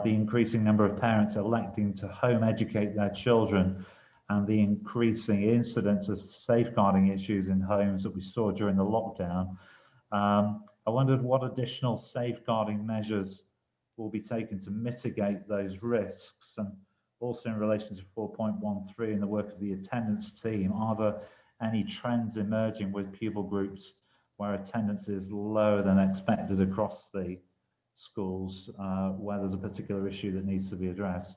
the increasing number of parents electing to home educate their children and the increasing incidence of safeguarding issues in homes that we saw during the lockdown. I wondered what additional safeguarding measures will be taken to mitigate those risks, and also in relation to 4.13 and the work of the attendance team, are there any trends emerging with pupil groups where attendance is lower than expected across the schools, where there's a particular issue that needs to be addressed?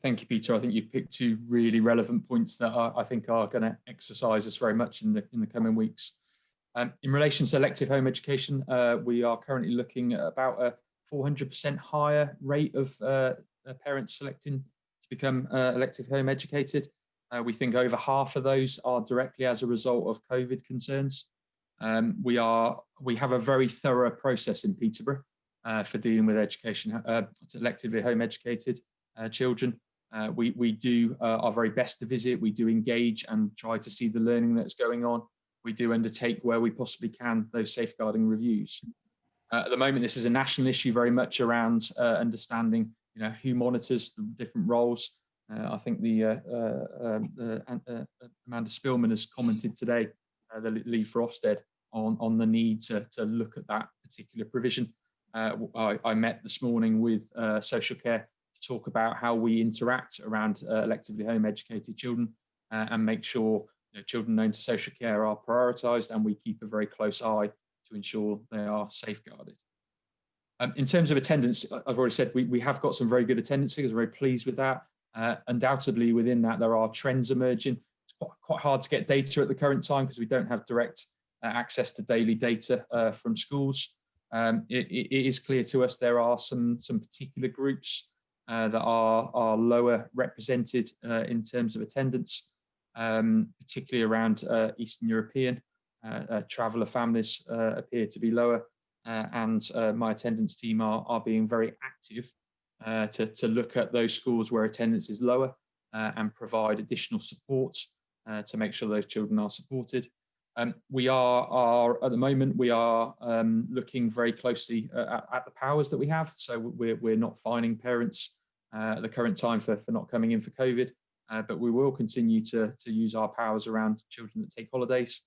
Thank you, Peter. I think you've picked two really relevant points that I think are going to exercise us very much in the coming weeks. In relation to elective home education, we are currently looking at about a 400% higher rate of parents selecting to become elective home educated. We think over half of those are directly as a result of COVID concerns. We have a very thorough process in Peterborough for dealing with education, electively home educated children. We do our very best to visit. We do engage and try to see the learning that's going on. We do undertake, where we possibly can, those safeguarding reviews. At the moment, this is a national issue, very much around understanding, who monitors the different roles. I think Amanda Spillman has commented today, the lead for Ofsted, on the need to look at that particular provision. I met this morning with social care to talk about how we interact around electively home educated children and make sure children known to social care are prioritised, and we keep a very close eye to ensure they are safeguarded. In terms of attendance, I've already said we have got some very good attendance figures. We're very pleased with that. Undoubtedly, within that, there are trends emerging. It's quite hard to get data at the current time because we don't have direct access to daily data from schools. It is clear to us there are some particular groups that are lower represented in terms of attendance, particularly around Eastern European. Traveller families appear to be lower, and my attendance team are being very active to look at those schools where attendance is lower and provide additional support to make sure those children are supported. We are at the moment, we are looking very closely at the powers that we have. So we're not fining parents at the current time for not coming in for COVID, but we will continue to use our powers around children that take holidays,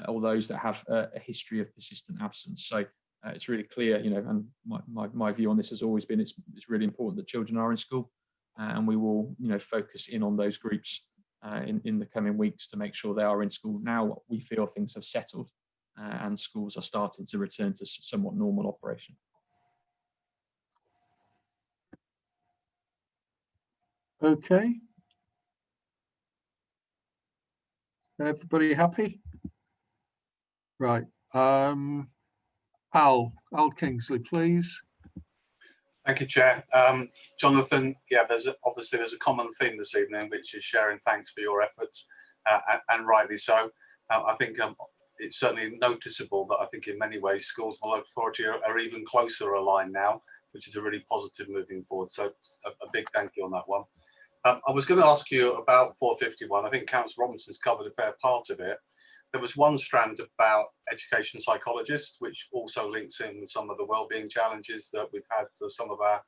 or those that have a history of persistent absence. So it's really clear, and my view on this has always been it's really important that children are in school, and we will focus in on those groups in the coming weeks to make sure they are in school. Now we feel things have settled and schools are starting to return to somewhat normal operation. Okay. Everybody happy? Right. Al Kingsley, please. Thank you, Chair. Jonathan, yeah, there's a common theme this evening, which is sharing thanks for your efforts, and rightly so. I think it's certainly noticeable that I think in many ways schools and local authority are even closer aligned now, which is a really positive moving forward. So a big thank you on that one. I was going to ask you about 451. I think Councillor Robinson's covered a fair part of it. There was one strand about education psychologists, which also links in with some of the wellbeing challenges that we've had for some of our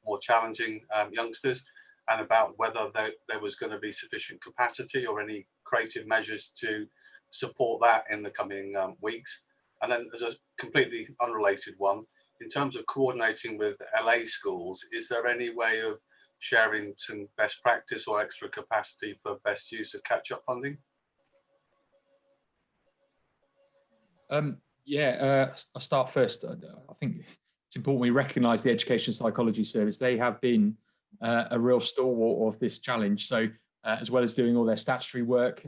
more challenging youngsters, and about whether there was going to be sufficient capacity or any creative measures to support that in the coming weeks. And then there's a completely unrelated one. In terms of coordinating with LA schools, is there any way of sharing some best practice or extra capacity for best use of catch-up funding? I'll start first. I think it's important we recognise the Education Psychology Service. They have been a real stalwart of this challenge. So as well as doing all their statutory work,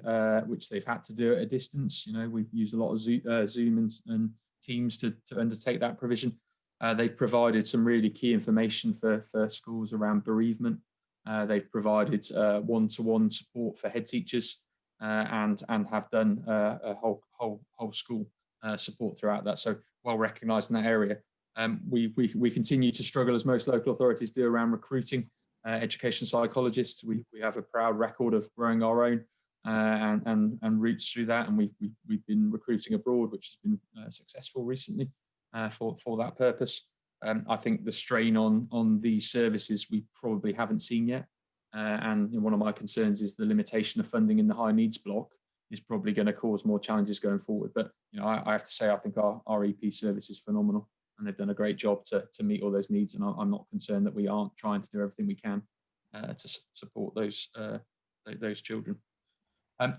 which they've had to do at a distance, we've used a lot of Zoom and Teams to undertake that provision. They've provided some really key information for schools around bereavement. They've provided one-to-one support for head teachers and have done a whole school support throughout that. So well recognised in that area. We continue to struggle, as most local authorities do, around recruiting education psychologists. We have a proud record of growing our own and routes through that, and we've been recruiting abroad, which has been successful recently for that purpose. I think the strain on these services we probably haven't seen yet, and one of my concerns is the limitation of funding in the high needs block is probably going to cause more challenges going forward. But I have to say, I think our EP service is phenomenal, and they've done a great job to meet all those needs, and I'm not concerned that we aren't trying to do everything we can to support those children.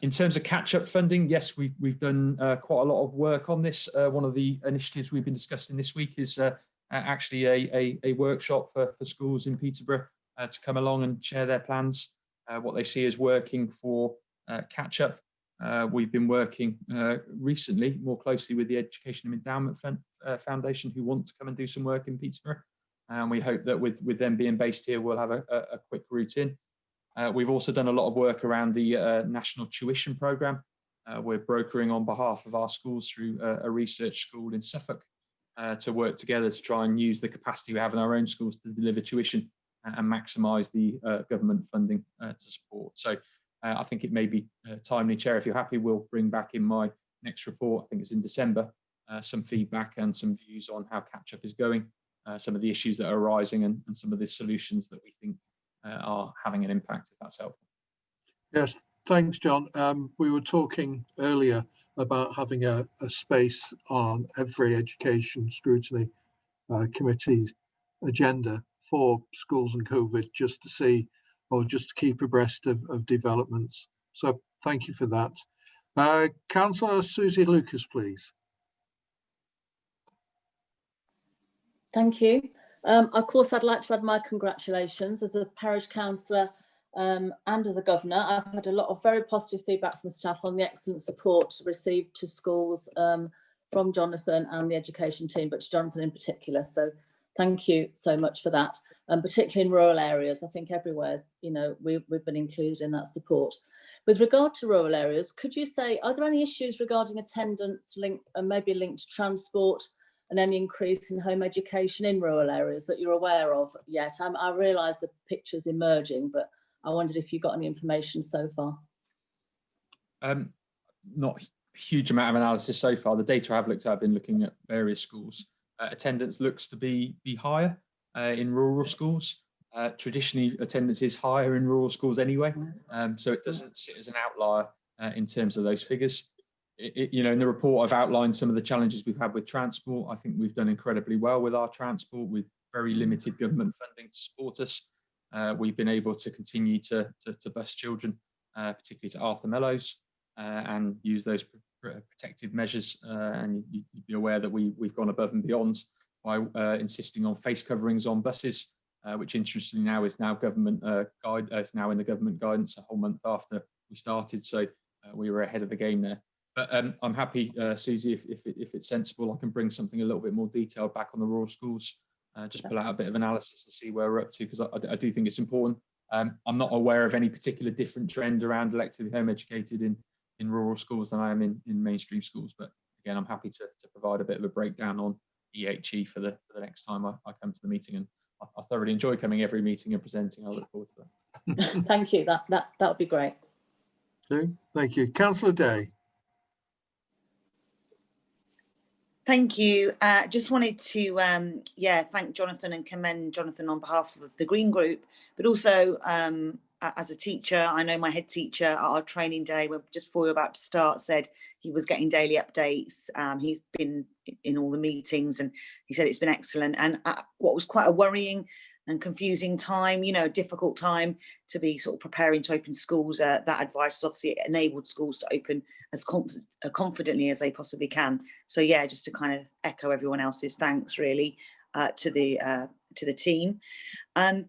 In terms of catch-up funding, yes, we've done quite a lot of work on this. One of the initiatives we've been discussing this week is actually a workshop for schools in Peterborough to come along and share their plans, what they see as working for catch-up. We've been working recently more closely with the Education and Endowment Foundation, who want to come and do some work in Peterborough, and we hope that with them being based here, we'll have a quick route in. We've also done a lot of work around the National Tuition Programme. We're brokering on behalf of our schools through a research school in Suffolk to work together to try and use the capacity we have in our own schools to deliver tuition and maximise the government funding to support. So I think it may be timely, Chair, if you're happy, we'll bring back in my next report, I think it's in December, some feedback and some views on how catch-up is going, some of the issues that are arising and some of the solutions that we think are having an impact, if that's helpful. Yes, thanks, John. We were talking earlier about having a space on every education scrutiny committee's agenda for schools and COVID, just to see, or just to keep abreast of developments. So thank you for that. Councillor Susie Lucas, please. Thank you. Of course, I'd like to add my congratulations as a parish councillor and as a governor. I've had a lot of very positive feedback from staff on the excellent support received to schools from Jonathan and the education team, but to Jonathan in particular. So thank you so much for that, particularly in rural areas. I think everywhere, we've been included in that support. With regard to rural areas, could you say, are there any issues regarding attendance linked and maybe linked to transport and any increase in home education in rural areas that you're aware of yet? I realise the picture's emerging, but I wondered if you got any information so far. Not a huge amount of analysis so far. The data I've looked at, I've been looking at various schools. Attendance looks to be higher in rural schools. Traditionally, attendance is higher in rural schools anyway, so it doesn't sit as an outlier in terms of those figures. In the report, I've outlined some of the challenges we've had with transport. I think we've done incredibly well with our transport, with very limited government funding to support us. We've been able to continue to bus children, particularly to Arthur Mellows, and use those protective measures. And you'd be aware that we've gone above and beyond by insisting on face coverings on buses, which interestingly is now government is now in the government guidance a whole month after we started. So we were ahead of the game there. But I'm happy, Susie, if it's sensible, I can bring something a little bit more detailed back on the rural schools, just pull out a bit of analysis to see where we're up to, because I do think it's important. I'm not aware of any particular different trend around electively home educated in rural schools than I am in mainstream schools. But again, I'm happy to provide a bit of a breakdown on EHE for the next time I come to the meeting. And I thoroughly enjoy coming every meeting and presenting. I look forward to that. Thank you. That would be great. Okay, thank you. Councillor Day. Thank you. Just wanted to, thank Jonathan and commend Jonathan on behalf of the Green Group, but also as a teacher. I know my head teacher at our training day, just before we were about to start, said he was getting daily updates. He's been in all the meetings and he said it's been excellent. And what was quite a worrying and confusing time, difficult time to be sort of preparing to open schools, that advice obviously enabled schools to open as confidently as they possibly can. So yeah, just to kind of echo everyone else's thanks really to the team. I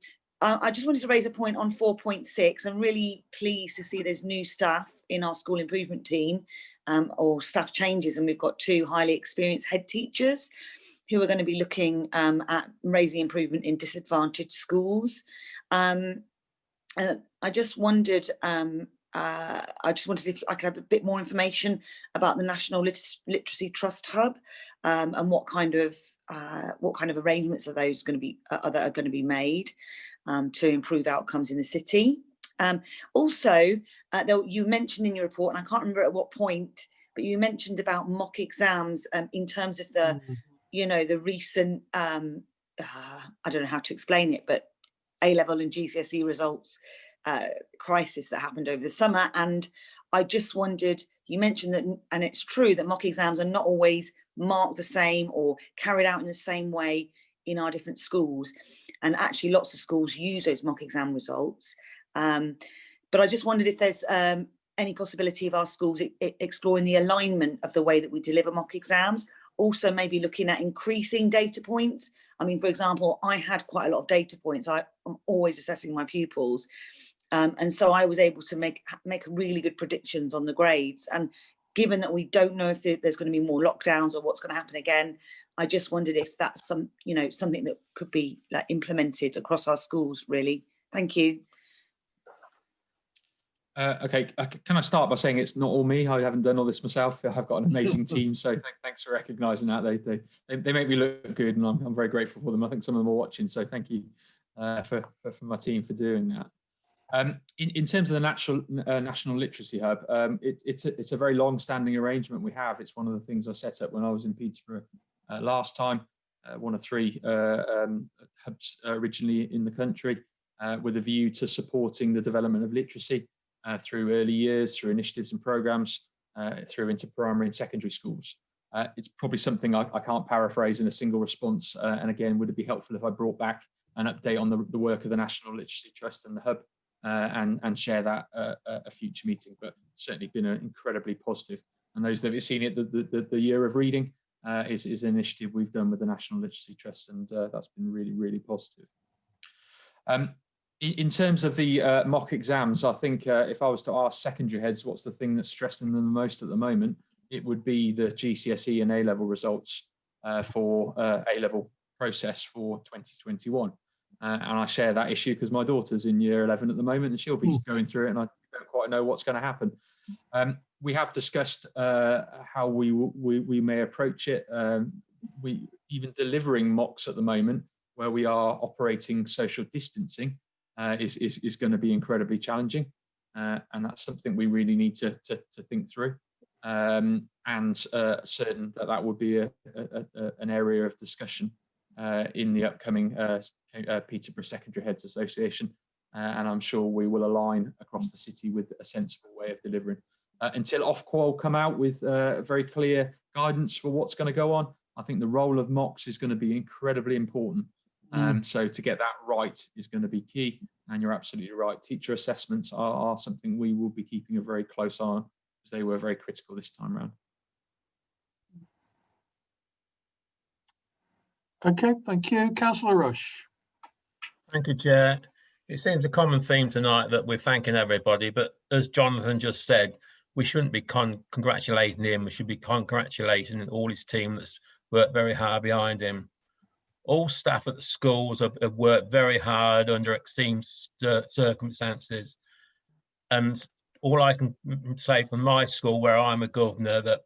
just wanted to raise a point on 4.6. I'm really pleased to see there's new staff in our school improvement team, or staff changes, and we've got 2 highly experienced head teachers who are going to be looking at raising improvement in disadvantaged schools. I just wanted if I could have a bit more information about the National Literacy Trust Hub, and what kind of arrangements are those going to be that are going to be made to improve outcomes in the city. Also, you mentioned in your report, and I can't remember at what point, but you mentioned about mock exams in terms of the the recent, I don't know how to explain it, but A-level and GCSE results crisis that happened over the summer. And I just wondered, you mentioned that, and it's true that mock exams are not always marked the same or carried out in the same way in our different schools. And actually lots of schools use those mock exam results. But I just wondered if there's any possibility of our schools exploring the alignment of the way that we deliver mock exams. Also maybe looking at increasing data points. I mean, for example, I had quite a lot of data points. I'm always assessing my pupils. And so I was able to make really good predictions on the grades. And given that we don't know if there's going to be more lockdowns or what's going to happen again, I just wondered if that's something that could be like implemented across our schools, really. Thank you. Okay, can I start by saying it's not all me? I haven't done all this myself. I've got an amazing team, so thanks for recognising that. They make me look good, and I'm very grateful for them. I think some of them are watching, so thank you for my team for doing that. In terms of the National Literacy Hub, it's a very long-standing arrangement we have. It's one of the things I set up when I was in Peterborough last time. One of 3 hubs originally in the country, with a view to supporting the development of literacy. Through early years, through initiatives and programmes, through into primary and secondary schools. It's probably something I can't paraphrase in a single response. And again, would it be helpful if I brought back an update on the work of the National Literacy Trust and the Hub, and share that at a future meeting? But it's certainly been incredibly positive. And those that have seen it, the Year of Reading is an initiative we've done with the National Literacy Trust, and that's been really, really positive. In terms of the mock exams, I think if I was to ask secondary heads what's the thing that's stressing them the most at the moment, it would be the GCSE and A-level results for A-level process for 2021. And I share that issue because my daughter's in year 11 at the moment and she'll be going through it, and I don't quite know what's going to happen. We have discussed how we may approach it. We even delivering mocks at the moment where we are operating social distancing is going to be incredibly challenging, and that's something we really need to think through, and certain that would be an area of discussion in the upcoming Peterborough Secondary Heads Association, and I'm sure we will align across the city with a sensible way of delivering. Until Ofqual come out with very clear guidance for what's going to go on, I think the role of mocks is going to be incredibly important. So to get that right is going to be key, and you're absolutely right. Teacher assessments are something we will be keeping a very close eye on, because they were very critical this time around. Okay, thank you. Councillor Rush. Thank you, Chair. It seems a common theme tonight that we're thanking everybody, but as Jonathan just said, we shouldn't be congratulating him. We should be congratulating all his team that's worked very hard behind him. All staff at the schools have worked very hard under extreme circumstances. And all I can say from my school, where I'm a governor, that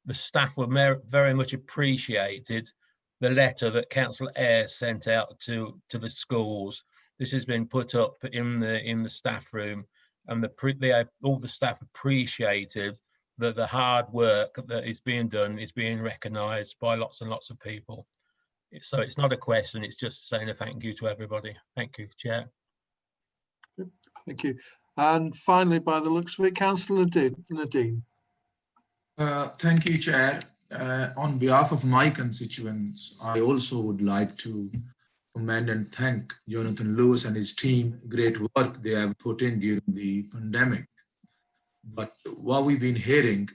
the staff were very much appreciated the letter that Councillor Eyre sent out to the schools. This has been put up in the staff room, and all the staff appreciated that the hard work that is being done is being recognised by lots and lots of people. So it's not a question, it's just saying a thank you to everybody. Thank you, Chair. Thank you. And finally, by the looks of it, Councillor Nadine. Thank you, Chair. On behalf of my constituents, I also would like to commend and thank Jonathan Lewis and his team. Great work they have put in during the pandemic. But what we've been hearing,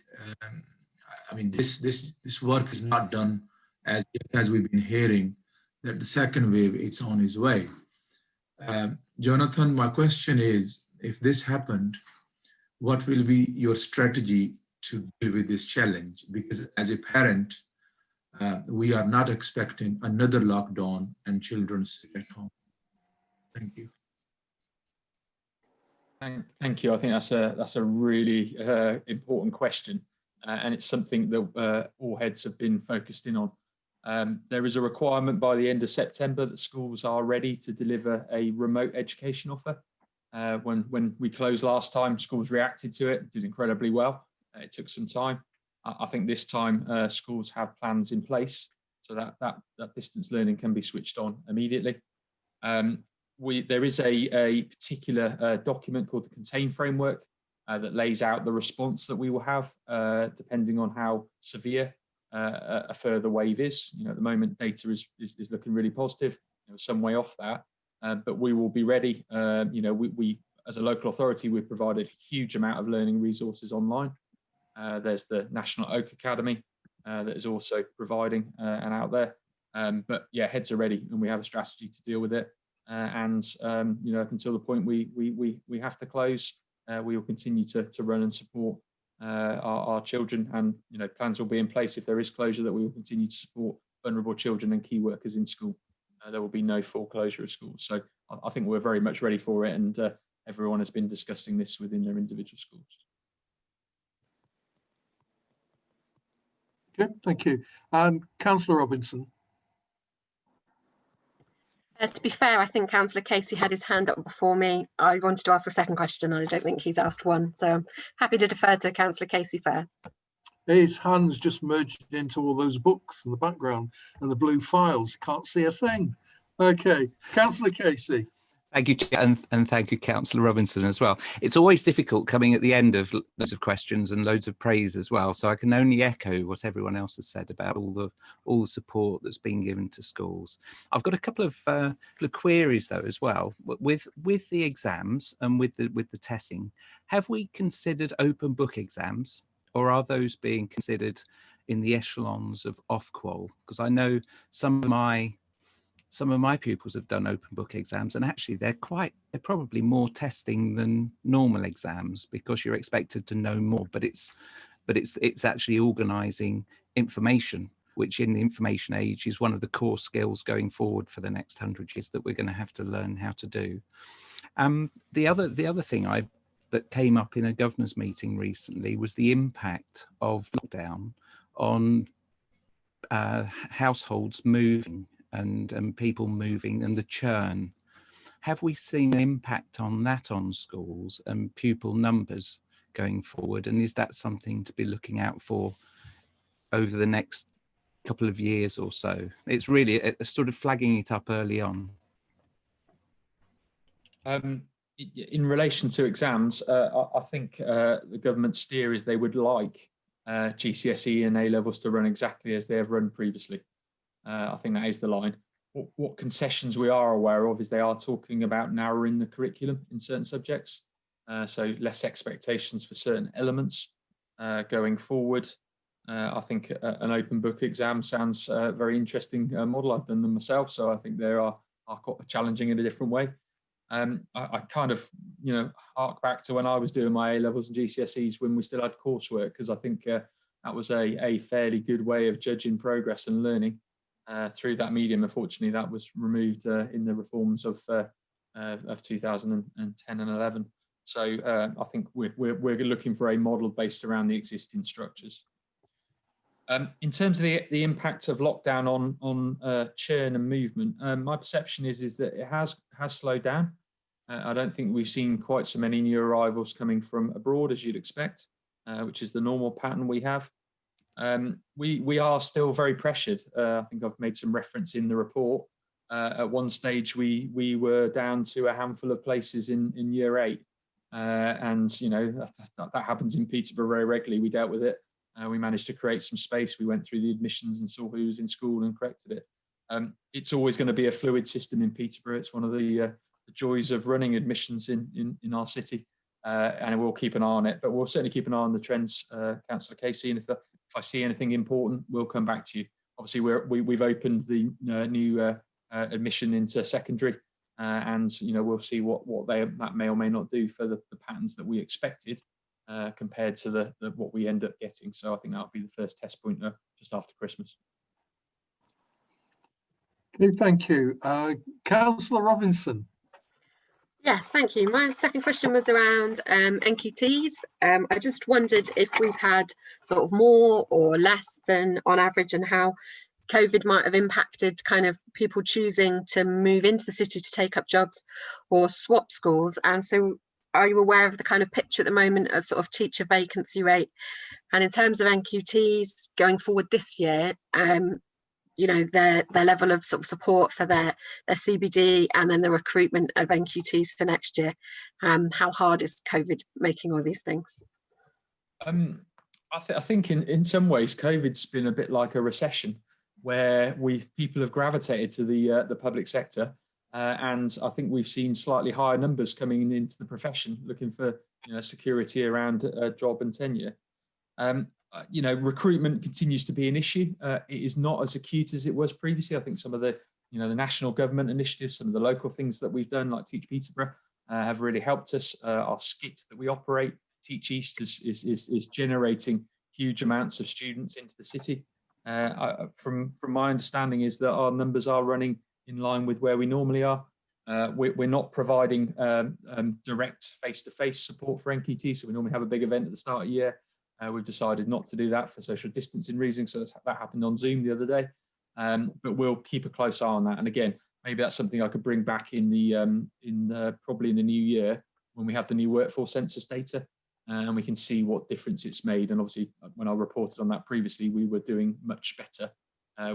I mean, this work is not done as we've been hearing that the second wave, it's on its way. Jonathan, my question is, if this happened, what will be your strategy to deal with this challenge? Because as a parent, we are not expecting another lockdown and children sit at home. Thank you. Thank you. I think that's a really important question, and it's something that all heads have been focused in on. There is a requirement by the end of September that schools are ready to deliver a remote education offer. When we closed last time, schools reacted to it, did incredibly well. It took some time. I think this time schools have plans in place so that distance learning can be switched on immediately. There is a particular document called the Contain Framework that lays out the response that we will have depending on how severe a further wave is. At the moment, data is looking really positive. Some way off that, but we will be ready. We as a local authority, we've provided a huge amount of learning resources online. There's the National Oak Academy that is also providing and out there. But yeah, heads are ready, and we have a strategy to deal with it. Up until the point we have to close, we will continue to run and support our children, and plans will be in place if there is closure that we will continue to support vulnerable children and key workers in school. There will be no full closure of schools. So I think we're very much ready for it, and everyone has been discussing this within their individual schools. Okay, thank you. And Councillor Robinson. To be fair, I think Councillor Casey had his hand up before me. I wanted to ask a second question, and I don't think he's asked one. So I'm happy to defer to Councillor Casey first. His hands just merged into all those books in the background and the blue files. Can't see a thing. Okay, Councillor Casey. Thank you, Chair, and thank you, Councillor Robinson, as well. It's always difficult coming at the end of loads of questions and loads of praise as well. So I can only echo what everyone else has said about all the support that's been given to schools. I've got a couple of queries though as well. With the exams and with the testing, have we considered open book exams, or are those being considered in the echelons of Ofqual? Because I know some of my pupils have done open book exams, and actually they're probably more testing than normal exams, because you're expected to know more, but it's actually organising information, which in the information age is one of the core skills going forward for the next 100 years that we're going to have to learn how to do. The other thing that came up in a governors meeting recently was the impact of lockdown on households moving and people moving, and the churn. Have we seen an impact on that on schools and pupil numbers going forward? And is that something to be looking out for over the next couple of years or so? It's really sort of flagging it up early on. In relation to exams, I think the government steer is they would like GCSE and A levels to run exactly as they have run previously. I think that is the line. What concessions we are aware of is they are talking about narrowing the curriculum in certain subjects, so less expectations for certain elements going forward. I think an open book exam sounds a very interesting model. I've done them myself, so I think they are quite challenging in a different way. I kind of, hark back to when I was doing my A-levels and GCSEs when we still had coursework, because I think that was a fairly good way of judging progress and learning through that medium. Unfortunately, that was removed in the reforms of 2010 and 11. So I think we're looking for a model based around the existing structures. In terms of the impact of lockdown on churn and movement, my perception is that it has slowed down. I don't think we've seen quite so many new arrivals coming from abroad as you'd expect, which is the normal pattern we have. We are still very pressured. I think I've made some reference in the report. At one stage, we were down to a handful of places in year 8. And that happens in Peterborough very regularly. We dealt with it. We managed to create some space. We went through the admissions and saw who was in school and corrected it. It's always going to be a fluid system in Peterborough. It's one of the joys of running admissions in our city, and we'll keep an eye on it. But we'll certainly keep an eye on the trends, Councillor Casey. And if I see anything important, we'll come back to you. Obviously, we've opened the new admission into secondary, and we'll see what that may or may not do for the patterns that we expected. Compared to what we end up getting. So I think that'll be the first test point just after Christmas. Okay, thank you. Councillor Robinson. Yes, thank you. My second question was around NQTs. I just wondered if we've had sort of more or less than on average, and how COVID might have impacted kind of people choosing to move into the city to take up jobs or swap schools. And so are you aware of the kind of picture at the moment of sort of teacher vacancy rate? And in terms of NQTs going forward this year, their level of sort of support for their CBD, and then the recruitment of NQTs for next year. How hard is COVID making all these things? I think in some ways COVID's been a bit like a recession, where people have gravitated to the public sector. And I think we've seen slightly higher numbers coming into the profession, looking for security around a job and tenure. Recruitment continues to be an issue. It is not as acute as it was previously. I think some of the the national government initiatives, some of the local things that we've done, like Teach Peterborough, have really helped us. Our skit that we operate, Teach East, is generating huge amounts of students into the city. From my understanding is that our numbers are running in line with where we normally are. We're not providing direct face-to-face support for NQT, so we normally have a big event at the start of the year. We've decided not to do that for social distancing reasons, so that happened on Zoom the other day. But we'll keep a close eye on that. And again, maybe that's something I could bring back probably in the new year, when we have the new workforce census data, and we can see what difference it's made. And obviously, when I reported on that previously, we were doing much better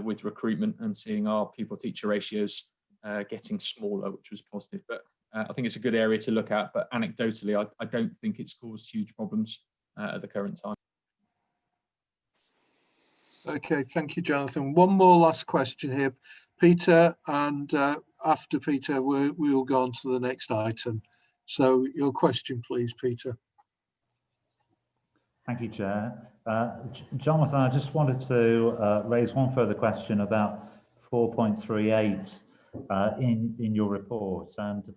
with recruitment and seeing our pupil-teacher ratios getting smaller, which was positive. But I think it's a good area to look at. But anecdotally, I don't think it's caused huge problems at the current time. Okay, thank you, Jonathan. One more last question here, Peter, and after Peter, we'll go on to the next item. So your question, please, Peter. Thank you, Chair. Jonathan, I just wanted to raise one further question about 4.38 in your report. And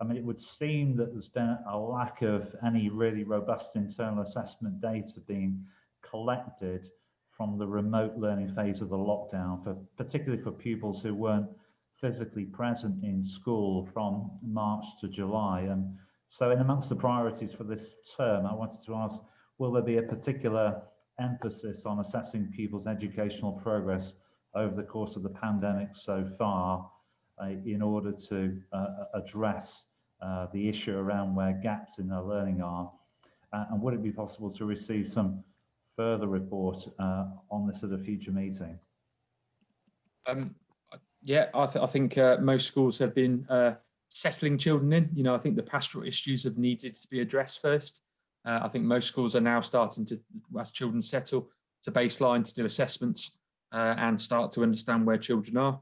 I mean, it would seem that there's been a lack of any really robust internal assessment data being collected from the remote learning phase of the lockdown, particularly for pupils who weren't physically present in school from March to July. And so in amongst the priorities for this term, I wanted to ask, will there be a particular emphasis on assessing pupils' educational progress over the course of the pandemic so far, in order to address the issue around where gaps in their learning are? And would it be possible to receive some further report on this at a future meeting? Yeah, I think most schools have been settling children in. I think the pastoral issues have needed to be addressed first. I think most schools are now starting to, as children settle, to baseline, to do assessments and start to understand where children are.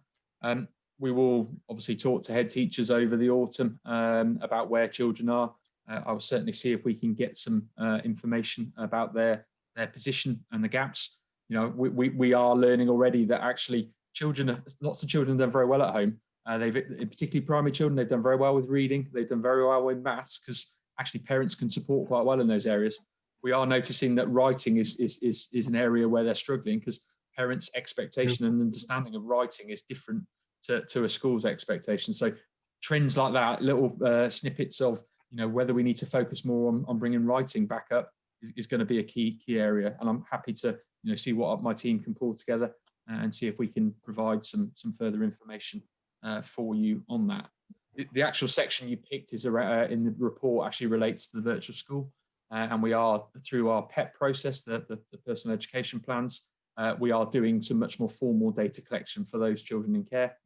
We will obviously talk to head teachers over the autumn about where children are. I will certainly see if we can get some information about their position and the gaps. We are learning already that actually lots of children have done very well at home, They've, particularly primary children, they've done very well with reading. They've done very well with maths, because actually parents can support quite well in those areas. We are noticing that writing is an area where they're struggling, because parents' expectation and understanding of writing is different to a school's expectation. So trends like that, little snippets of, you know, whether we need to focus more on bringing writing back up is going to be a key area. And I'm happy to, you know, see what my team can pull together and see if we can provide some further information for you on that. The actual section you picked is in the report actually relates to the virtual school, and we are, through our PEP process, the personal education plans, we are doing some much more formal data collection for those children in care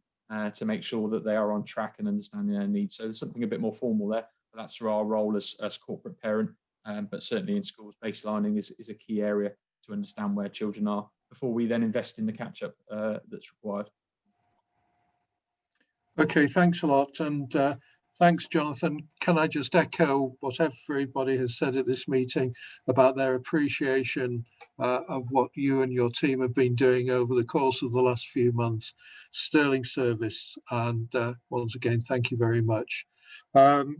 to make sure that they are on track and understanding their needs. So there's something a bit more formal there, but that's through our role as corporate parent. But certainly in schools, baselining is a key area to understand where children are before we then invest in the catch-up that's required. Okay, thanks a lot. And thanks, Jonathan. Can I just echo what everybody has said at this meeting about their appreciation of what you and your team have been doing over the course of the last few months. Sterling service. And once again, thank you very much. The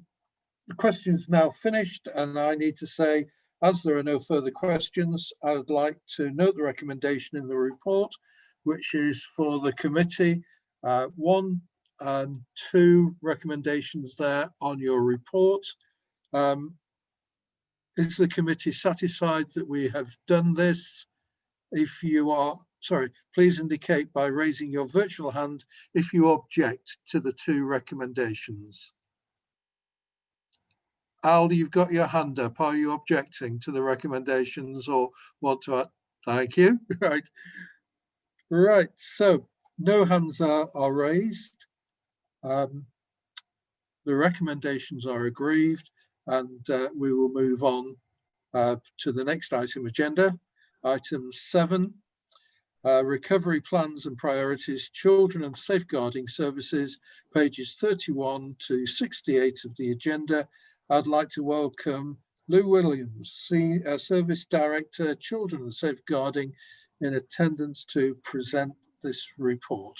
question's now finished, and I need to say, as there are no further questions, I would like to note the recommendation in the report, which is for the committee. 1 and 2 recommendations there on your report. Is the committee satisfied that we have done this? If you are, sorry, please indicate by raising your virtual hand if you object to the 2 recommendations. Al, you've got your hand up. Are you objecting to the recommendations or want to add? Thank you. Right, so no hands are raised. The recommendations are agreed, and we will move on to the next item agenda. Item 7, recovery plans and priorities, children and safeguarding services, pages 31 to 68 of the agenda. I'd like to welcome Lou Williams, Service Director, Children and Safeguarding, in attendance to present this report.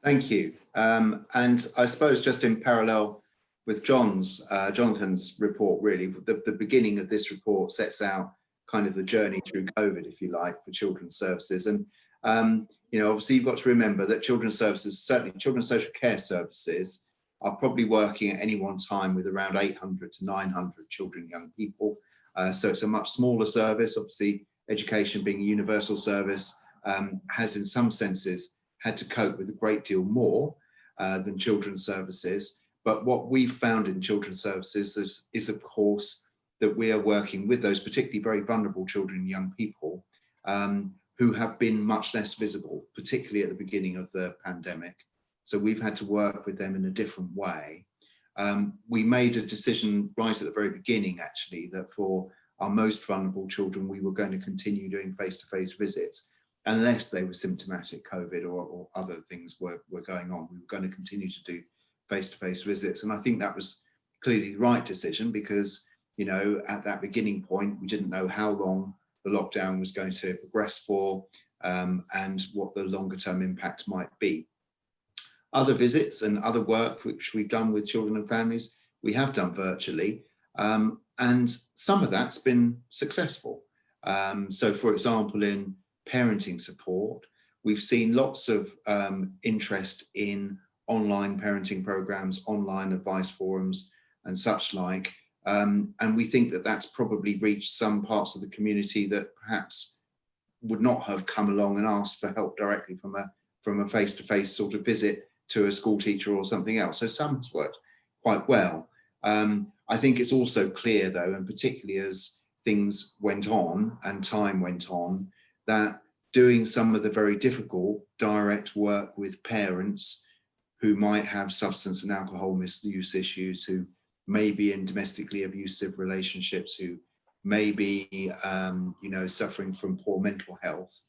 Thank you. And I suppose just in parallel with Jonathan's report, really, the beginning of this report sets out kind of the journey through COVID, if you like, for children's services. And, you know, obviously you've got to remember that children's services, certainly children's social care services, are probably working at any one time with around 800 to 900 children and young people. So it's a much smaller service. Obviously, education being a universal service has in some senses had to cope with a great deal more than children's services. But what we've found in children's services is of course, that we are working with those particularly very vulnerable children and young people who have been much less visible, particularly at the beginning of the pandemic. So we've had to work with them in a different way. We made a decision right at the very beginning, actually, that for our most vulnerable children, we were going to continue doing face-to-face visits, unless they were symptomatic COVID or other things were going on. We were going to continue to do face-to-face visits. And I think that was clearly the right decision because, you know, at that beginning point, we didn't know how long the lockdown was going to progress for and what the longer term impact might be. Other visits and other work which we've done with children and families, we have done virtually, and some of that's been successful. So for example, in parenting support, we've seen lots of interest in online parenting programs, online advice forums and such like. And we think that that's probably reached some parts of the community that perhaps would not have come along and asked for help directly from a face-to-face sort of visit to a school teacher or something else. So some has worked quite well. I think it's also clear though, and particularly as things went on and time went on, that doing some of the very difficult direct work with parents who might have substance and alcohol misuse issues, who may be in domestically abusive relationships, who may be you know, suffering from poor mental health,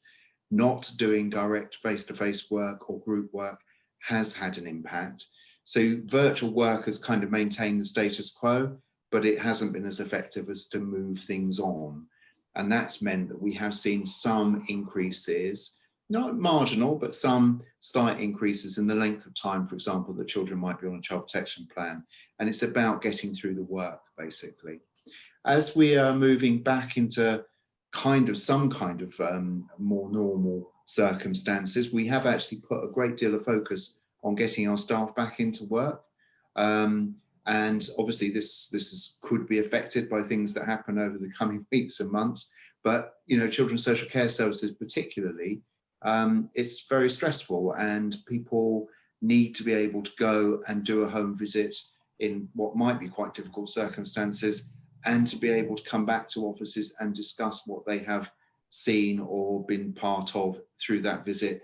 not doing direct face-to-face work or group work has had an impact. So virtual work has kind of maintained the status quo, but it hasn't been as effective as to move things on. And that's meant that we have seen some increases not marginal, but some slight increases in the length of time, for example, that children might be on a child protection plan. And it's about getting through the work, basically. As we are moving back into some kind of more normal circumstances, we have actually put a great deal of focus on getting our staff back into work. And obviously this could be affected by things that happen over the coming weeks and months. But, you know, children's social care services particularly, it's very stressful, and people need to be able to go and do a home visit in what might be quite difficult circumstances, and to be able to come back to offices and discuss what they have seen or been part of through that visit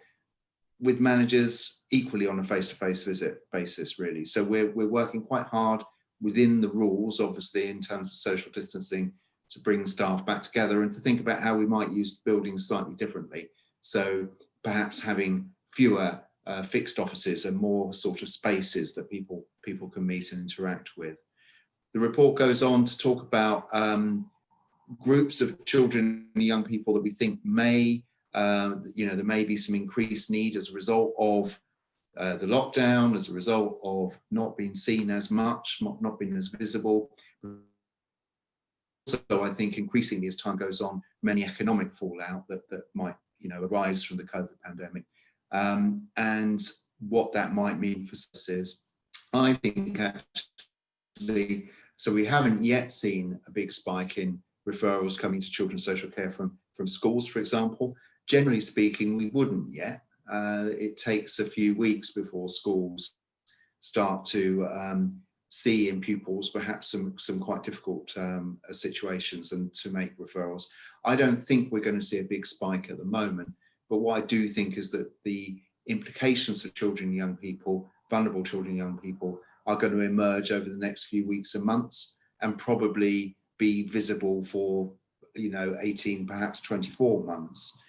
with managers equally on a face-to-face visit basis, really. So we're working quite hard within the rules, obviously, in terms of social distancing, to bring staff back together and to think about how we might use buildings slightly differently. So perhaps having fewer fixed offices and more sort of spaces that people can meet and interact with. The report goes on to talk about groups of children and young people that we think may, there may be some increased need as a result of the lockdown, as a result of not being seen as much, not being as visible. So I think increasingly as time goes on, many economic fallout that might arise from the COVID pandemic, and what that might mean for services. I think actually, so we haven't yet seen a big spike in referrals coming to children's social care from schools, for example. Generally speaking, we wouldn't yet. It takes a few weeks before schools start to see in pupils perhaps some quite difficult situations and to make referrals. I don't think we're going to see a big spike at the moment, but what I do think is that the implications for children and young people, vulnerable children and young people, are going to emerge over the next few weeks and months, and probably be visible for 18, perhaps 24 months.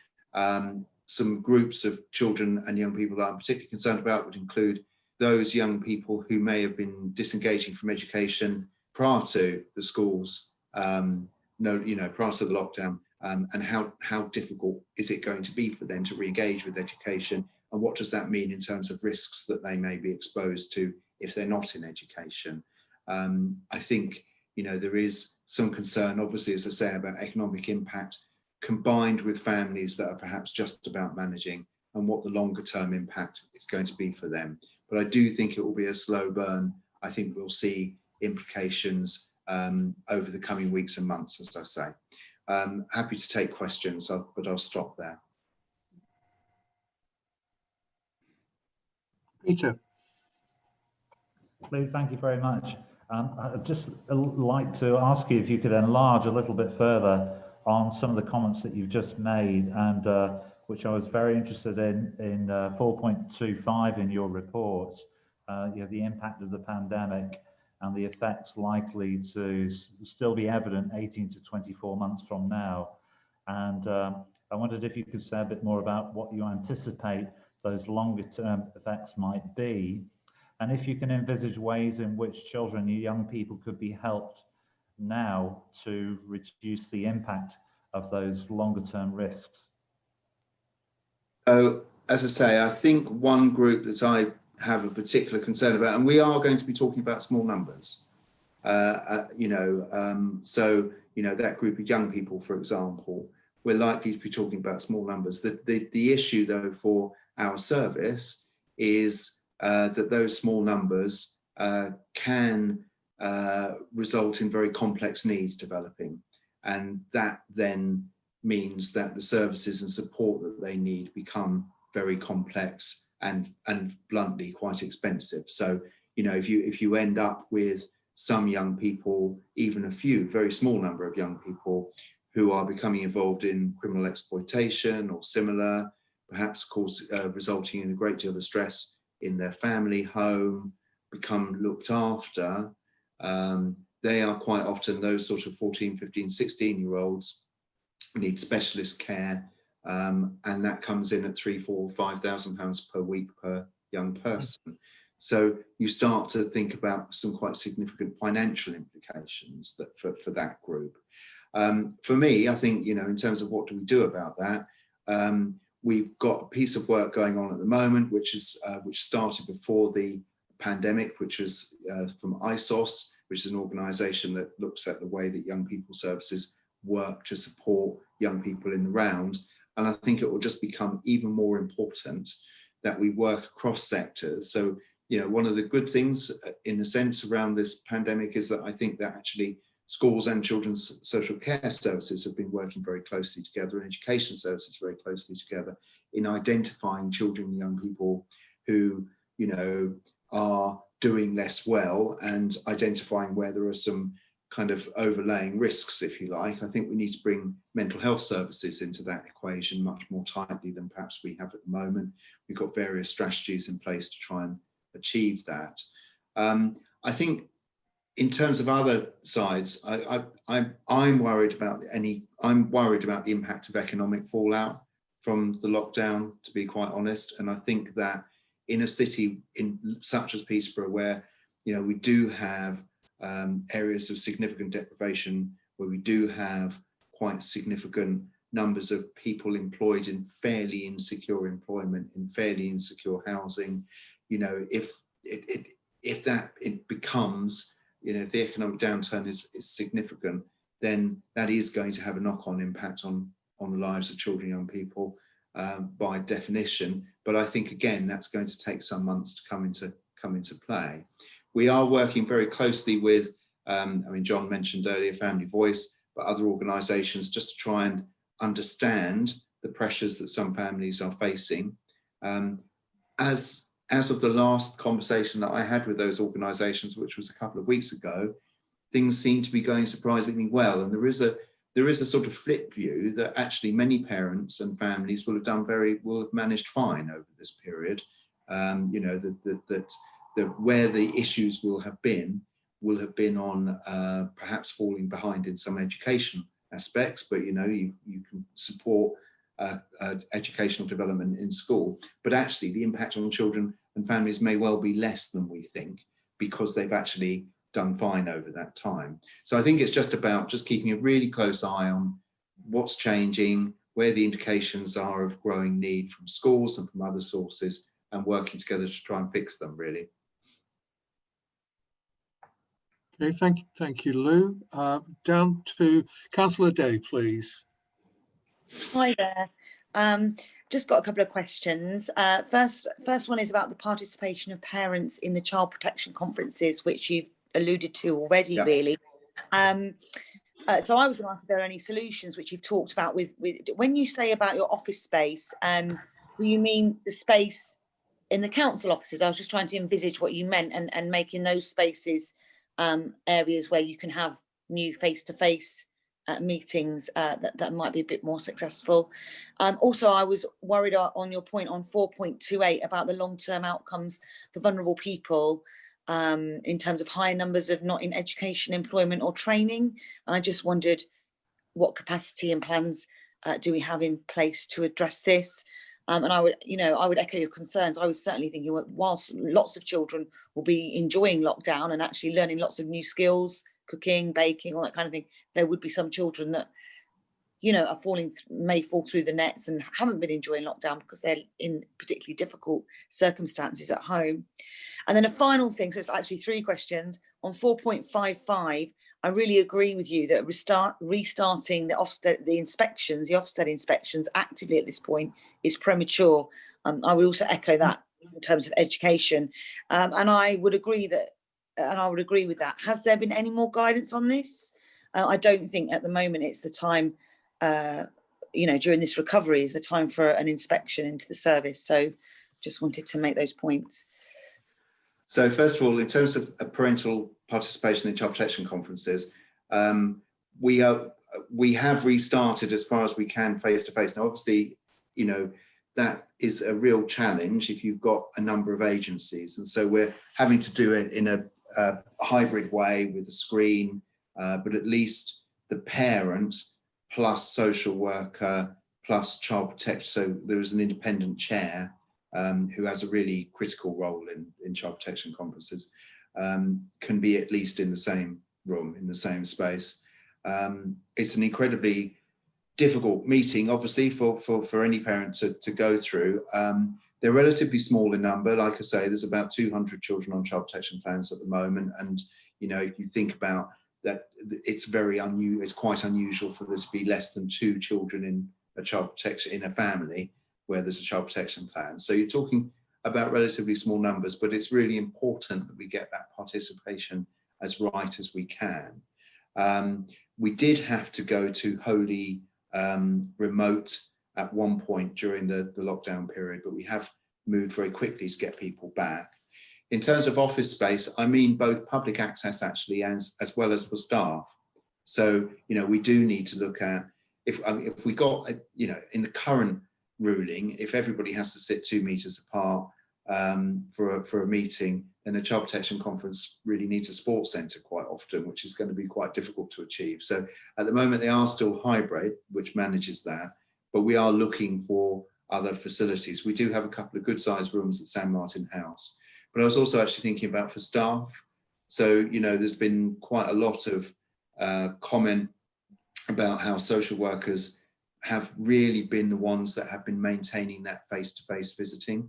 Some groups of children and young people that I'm particularly concerned about would include those young people who may have been disengaging from education prior to the schools, prior to the lockdown, and how difficult is it going to be for them to re-engage with education, and what does that mean in terms of risks that they may be exposed to if they're not in education. I think there is some concern, obviously, as I say, about economic impact combined with families that are perhaps just about managing, and what the longer term impact is going to be for them. But I do think it will be a slow burn. I think we'll see implications over the coming weeks and months, as I say. Happy to take questions, but I'll stop there. Peter. Lou, thank you very much. I'd just like to ask you if you could enlarge a little bit further on some of the comments that you've just made, and which I was very interested in 4.25 in your report. The impact of the pandemic and the effects likely to still be evident 18 to 24 months from now. And I wondered if you could say a bit more about what you anticipate those longer term effects might be, and if you can envisage ways in which children and young people could be helped now to reduce the impact of those longer term risks. So, as I say, I think one group that I have a particular concern about, and we are going to be talking about small numbers, that group of young people, for example, we're likely to be talking about small numbers. The issue, though, for our service is that those small numbers can result in very complex needs developing, and that then means that the services and support that they need become very complex and bluntly quite expensive. So if you end up with some young people, even a few, very small number of young people who are becoming involved in criminal exploitation or similar, perhaps resulting in a great deal of stress in their family home, become looked after, they are quite often those sort of 14, 15, 16-year-olds need specialist care, and that comes in at £3,000, £4,000, £5,000 per week per young person. So you start to think about some quite significant financial implications for that group. For me, I think, in terms of what do we do about that, we've got a piece of work going on at the moment, which started before the pandemic, which was from ISOS, which is an organisation that looks at the way that young people services work to support young people in the round. And I think it will just become even more important that we work across sectors. So, you know, one of the good things in a sense around this pandemic is that I think that actually schools and children's social care services have been working very closely together, and education services very closely together in identifying children and young people who, you know, are doing less well and identifying where there are some kind of overlaying risks, if you like. I think we need to bring mental health services into that equation much more tightly than perhaps we have at the moment. We've got various strategies in place to try and achieve that. I think in terms of other sides, I'm worried about the impact of economic fallout from the lockdown, to be quite honest. And I think that in a city such as Peterborough, where, you know, we do have areas of significant deprivation, where we do have quite significant numbers of people employed in fairly insecure employment, in fairly insecure housing, you know, if it becomes, you know, if the economic downturn is significant, then that is going to have a knock-on impact on the lives of children and young people by definition. But I think, again, that's going to take some months to come into play. We are working very closely with, I mean, John mentioned earlier Family Voice, but other organisations, just to try and understand the pressures that some families are facing. As of the last conversation that I had with those organisations, which was a couple of weeks ago, things seem to be going surprisingly well. And there is a sort of flip view that actually many parents and families will have managed fine over this period. You know, that where the issues will have been on perhaps falling behind in some education aspects, but you know, you can support educational development in school, but actually the impact on children and families may well be less than we think, because they've actually done fine over that time. So I think it's just about just keeping a really close eye on what's changing, where the indications are of growing need from schools and from other sources, and working together to try and fix them, really. Okay, thank you, Lou. Down to Councillor Day, please. Hi there. Just got a couple of questions. First one is about the participation of parents in the child protection conferences, which you've alluded to already, yeah. Really. So I was going to ask if there are any solutions which you've talked about with when you say about your office space, do you mean the space in the council offices? I was just trying to envisage what you meant, and making those spaces areas where you can have new face-to-face meetings that might be a bit more successful. Also, I was worried on your point on 4.28 about the long-term outcomes for vulnerable people in terms of higher numbers of not in education, employment or training. And I just wondered what capacity and plans do we have in place to address this? And I would echo your concerns. I was certainly thinking, whilst lots of children will be enjoying lockdown and actually learning lots of new skills, cooking, baking, all that kind of thing, there would be some children that, you know, may fall through the nets and haven't been enjoying lockdown because they're in particularly difficult circumstances at home. And then a final thing, so it's actually 3 questions. On 4.55, I really agree with you that restarting the Ofsted inspections actively at this point is premature. I would also echo that in terms of education, and I would agree with that. Has there been any more guidance on this? I don't think at the moment it's the time, during this recovery is the time for an inspection into the service. So just wanted to make those points. So first of all, in terms of parental participation in child protection conferences, we have restarted as far as we can face-to-face. Now, obviously, you know, that is a real challenge if you've got a number of agencies. And so we're having to do it in a hybrid way with a screen, but at least the parent plus social worker plus child protector. So there is an independent chair who has a really critical role in child protection conferences, can be at least in the same room, in the same space. It's an incredibly difficult meeting, obviously, for any parent to go through. They're relatively small in number. Like I say, there's about 200 children on child protection plans at the moment. And, you know, if you think about that, it's quite unusual for there to be less than 2 children in a child protection, in a family where there's a child protection plan. So you're talking about relatively small numbers, but it's really important that we get that participation as right as we can. We did have to go to wholly remote at one point during the lockdown period, but we have moved very quickly to get people back. In terms of office space, I mean both public access actually as well as for staff. So, you know, we do need to look at, if we got, you know, in the current ruling, if everybody has to sit 2 meters apart for a meeting, then a child protection conference really needs a sports centre quite often, which is going to be quite difficult to achieve. So at the moment they are still hybrid, which manages that, but we are looking for other facilities. We do have a couple of good sized rooms at San Martin House, but I was also actually thinking about for staff. So, you know, there's been quite a lot of comment about how social workers have really been the ones that have been maintaining that face-to-face visiting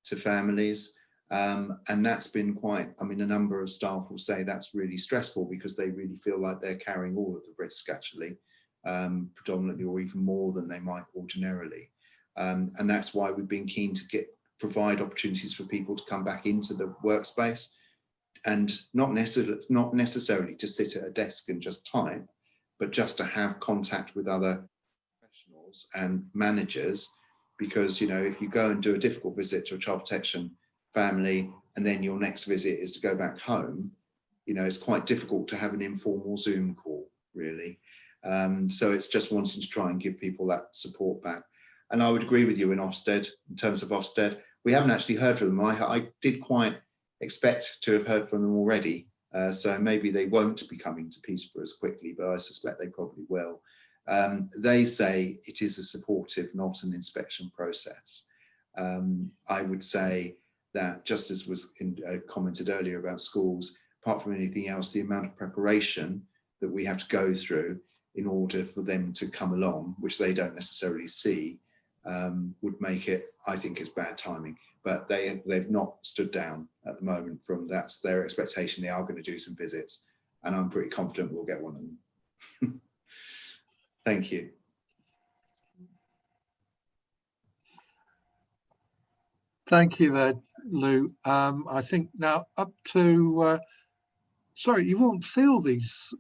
to families. And that's been quite, I mean, a number of staff will say that's really stressful because they really feel like they're carrying all of the risk actually, predominantly or even more than they might ordinarily. And that's why we've been keen to provide opportunities for people to come back into the workspace and not necessarily to sit at a desk and just type, but just to have contact with other professionals and managers. Because, you know, if you go and do a difficult visit to a child protection family and then your next visit is to go back home, you know, it's quite difficult to have an informal Zoom call, really. So it's just wanting to try and give people that support back. And I would agree with you in Ofsted, in terms of Ofsted. We haven't actually heard from them. I did quite expect to have heard from them already. So maybe they won't be coming to Peterborough as quickly, but I suspect they probably will. They say it is a supportive, not an inspection process. I would say that, just as was commented earlier about schools, apart from anything else, the amount of preparation that we have to go through in order for them to come along, which they don't necessarily see, would make it, I think, is bad timing. But they've not stood down at the moment from that's their expectation. They are going to do some visits, and I'm pretty confident we'll get one of them. Thank you. Thank you there, Lou. I think now up to, sorry, you won't see all these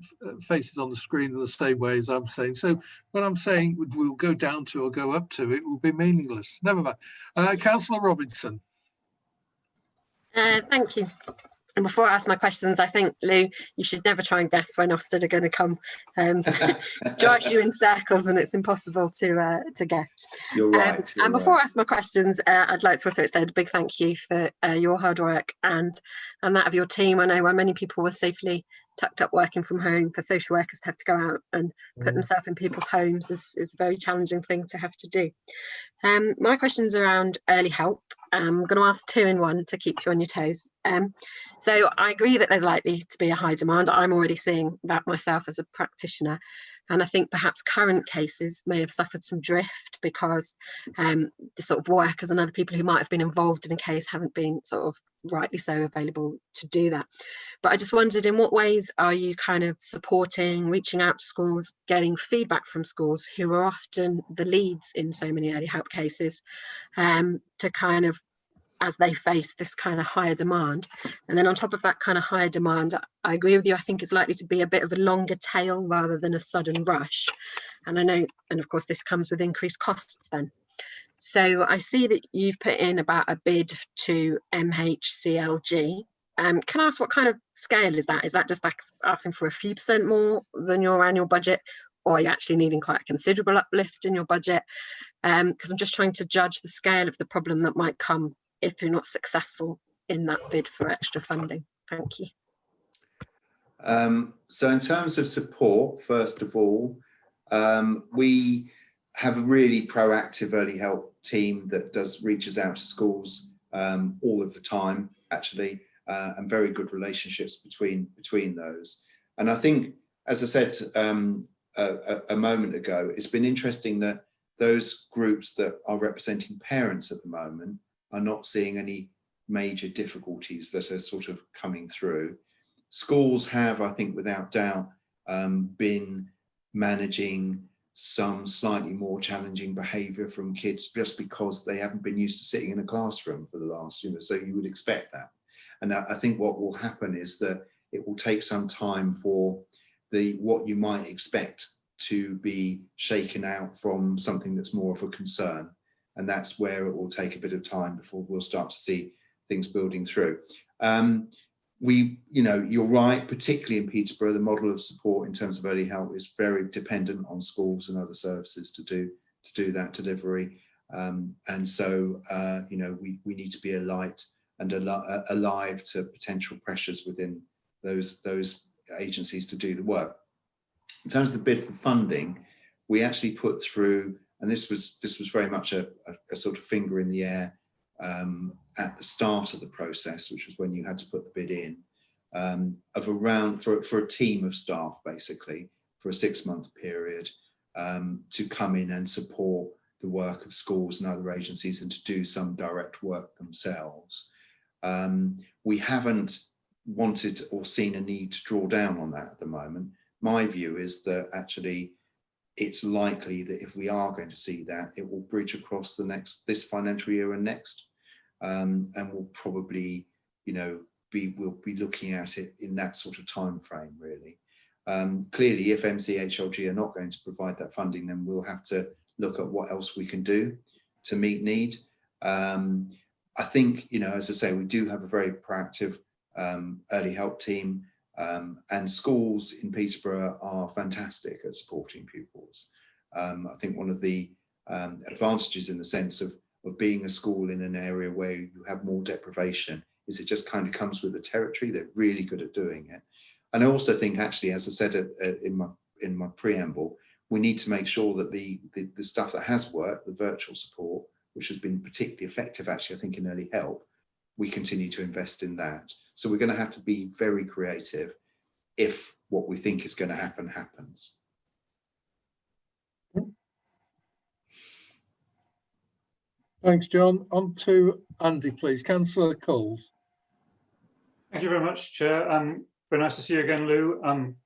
faces on the screen in the same way as I'm saying. So when I'm saying we'll go down to or go up to, it will be meaningless. Never mind. Councillor Robinson. Thank you. And before I ask my questions, I think, Lou, you should never try and guess when Ofsted are going to come. Drives you in circles and it's impossible to guess. You're right. And before I ask my questions, I'd like to also extend a big thank you for your hard work and that of your team. I know where many people were safely tucked up working from home, for social workers to have to go out and put themselves in people's homes is a very challenging thing to have to do. My question's around early help. I'm going to ask 2 in 1 to keep you on your toes. So I agree that there's likely to be a high demand. I'm already seeing that myself as a practitioner. And I think perhaps current cases may have suffered some drift because the sort of workers and other people who might have been involved in a case haven't been sort of rightly so available to do that. But I just wondered, in what ways are you kind of supporting, reaching out to schools, getting feedback from schools who are often the leads in so many early help cases, to kind of, as they face this kind of higher demand. And then on top of that kind of higher demand, I agree with you, I think it's likely to be a bit of a longer tail rather than a sudden rush. And I know, and of course this comes with increased costs then. So I see that you've put in about a bid to MHCLG. Can I ask what kind of scale is that? Is that just like asking for a few % more than your annual budget? Or are you actually needing quite a considerable uplift in your budget? Because I'm just trying to judge the scale of the problem that might come if you're not successful in that bid for extra funding. Thank you. So in terms of support, first of all, we have a really proactive early help team that reaches out to schools all of the time, actually, and very good relationships between those. And I think, as I said a moment ago, it's been interesting that those groups that are representing parents at the moment are not seeing any major difficulties that are sort of coming through. Schools have, I think, without doubt, been managing some slightly more challenging behaviour from kids just because they haven't been used to sitting in a classroom for the last, so you would expect that. And I think what will happen is that it will take some time for what you might expect to be shaken out from something that's more of a concern. And that's where it will take a bit of time before we'll start to see things building through. You're right, particularly in Peterborough, the model of support in terms of early help is very dependent on schools and other services to do that delivery. And so, we need to be alight and alive to potential pressures within those agencies to do the work. In terms of the bid for funding, we actually put through, and this was very much a sort of finger in the air at the start of the process, which was when you had to put the bid in, of around for a team of staff, basically, for a 6-month period, to come in and support the work of schools and other agencies and to do some direct work themselves. We haven't wanted or seen a need to draw down on that at the moment. My view is that actually it's likely that if we are going to see that, it will bridge across this financial year and next, and we'll probably, we'll be looking at it in that sort of time frame, really. Clearly, if MCHLG are not going to provide that funding, then we'll have to look at what else we can do to meet need. I think, as I say, we do have a very proactive early help team, and schools in Peterborough are fantastic at supporting pupils. I think one of the advantages in the sense of being a school in an area where you have more deprivation is it just kind of comes with the territory. They're really good at doing it. And I also think, actually, as I said in my preamble, we need to make sure that the stuff that has worked, the virtual support, which has been particularly effective, actually, I think, in early help, we continue to invest in that. So we're going to have to be very creative if what we think is going to happen happens. Thanks, John. On to Andy, please. Councillor Coles. Thank you very much, Chair. Very nice to see you again, Lou.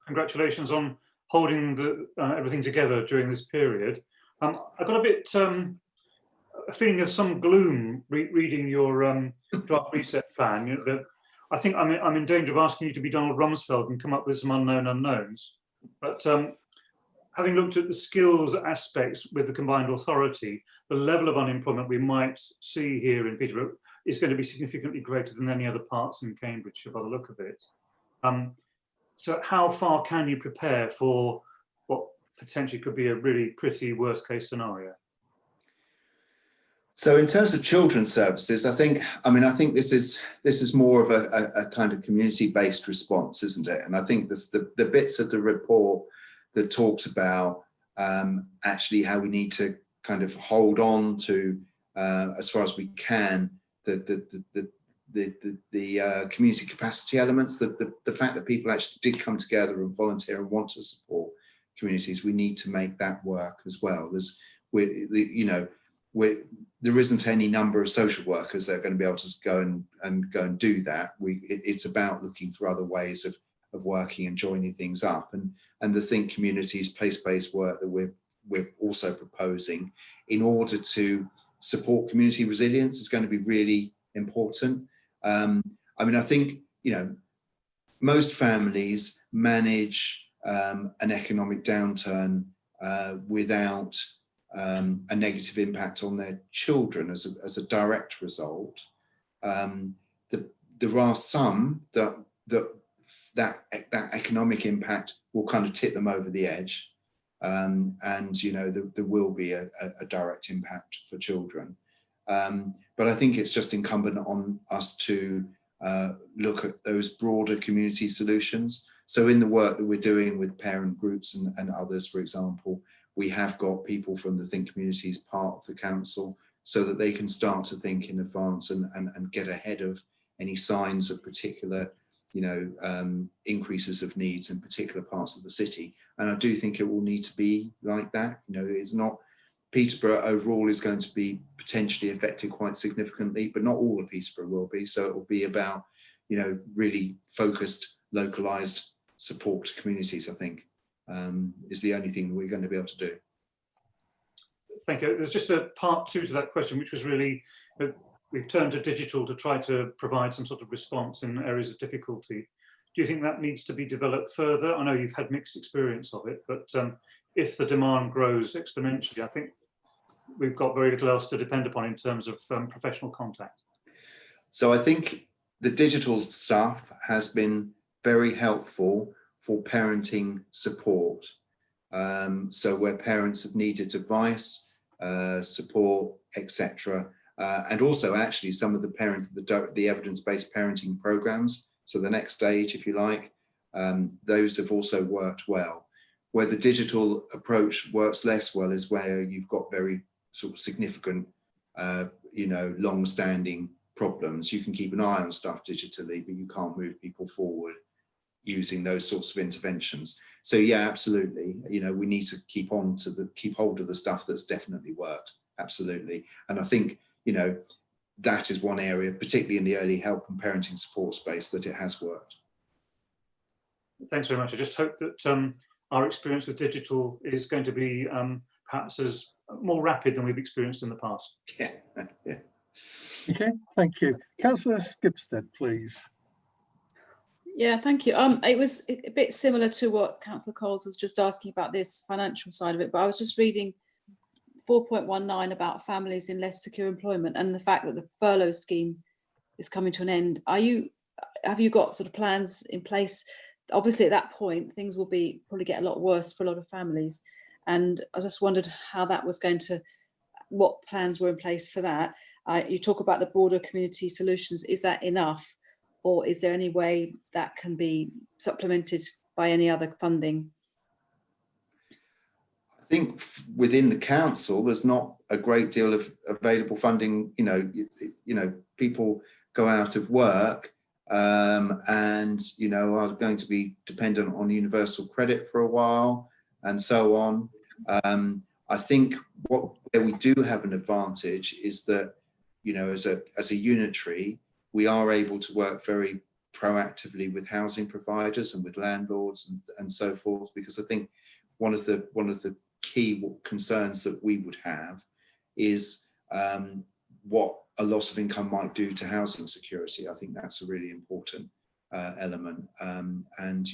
Congratulations on holding everything together during this period. I got a bit a feeling of some gloom reading your draft reset plan. I think I'm in danger of asking you to be Donald Rumsfeld and come up with some unknown unknowns. But having looked at the skills aspects with the combined authority, the level of unemployment we might see here in Peterborough is going to be significantly greater than any other parts in Cambridgeshire by the look of it. So how far can you prepare for what potentially could be a really pretty worst case scenario? So in terms of children's services, I think this is more of a kind of community-based response, isn't it? And I think the bits of the report that talked about actually how we need to kind of hold on to, as far as we can, the community capacity elements, the fact that people actually did come together and volunteer and want to support communities, we need to make that work as well. There isn't any number of social workers that are going to be able to go and do that. It's about looking for other ways of working and joining things up, and the Think Communities place-based work that we're also proposing in order to support community resilience is going to be really important. I think most families manage an economic downturn without a negative impact on their children as a direct result. There are some that economic impact will kind of tip them over the edge, and there will be a direct impact for children. But I think it's just incumbent on us to look at those broader community solutions. So in the work that we're doing with parent groups and others, for example, we have got people from the Think Communities part of the council so that they can start to think in advance and get ahead of any signs of particular increases of needs in particular parts of the city. And I do think it will need to be like that. It's not, Peterborough overall is going to be potentially affected quite significantly, but not all of Peterborough will be. So it will be about, really focused, localized support to communities, I think, is the only thing we're going to be able to do. Thank you. There's just a part 2 to that question, which was really, we've turned to digital to try to provide some sort of response in areas of difficulty. Do you think that needs to be developed further? I know you've had mixed experience of it, but if the demand grows exponentially, I think we've got very little else to depend upon in terms of professional contact. So I think the digital stuff has been very helpful for parenting support. So where parents have needed advice, support, etc. And also actually some of the evidence-based parenting programs. So the next stage, if you like, those have also worked well. Where the digital approach works less well is where you've got very sort of significant, long-standing problems. You can keep an eye on stuff digitally, but you can't move people forward using those sorts of interventions. So yeah, absolutely. We need to keep hold of the stuff that's definitely worked. Absolutely. And I think, that is one area, particularly in the early help and parenting support space, that it has worked. Thanks very much. I just hope that our experience with digital is going to be perhaps as more rapid than we've experienced in the past. Yeah. Okay, thank you. Councillor Skipstead, please. Yeah, thank you. It was a bit similar to what Councillor Coles was just asking about, this financial side of it, but I was just reading 4.19 about families in less secure employment and the fact that the furlough scheme is coming to an end. Have you got sort of plans in place? Obviously at that point things will probably get a lot worse for a lot of families, and I just wondered how that was what plans were in place for that. You talk about the broader community solutions. Is that enough, or is there any way that can be supplemented by any other funding? I think within the council, there's not a great deal of available funding. People go out of work and, are going to be dependent on universal credit for a while and so on. I think where we do have an advantage is that, as a unitary, we are able to work very proactively with housing providers and with landlords and so forth, because I think one of the key concerns that we would have is what a loss of income might do to housing security. I think that's a really important element, and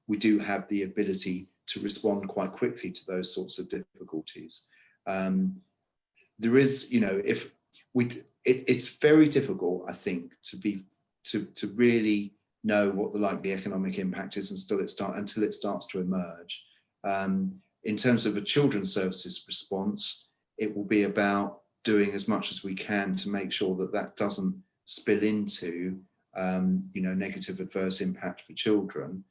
we do have the ability to respond quite quickly to those sorts of difficulties. There is, it's very difficult, I think, to really know what the likely economic impact is until it starts to emerge. In terms of a children's services response, it will be about doing as much as we can to make sure that that doesn't spill into negative adverse impact for children.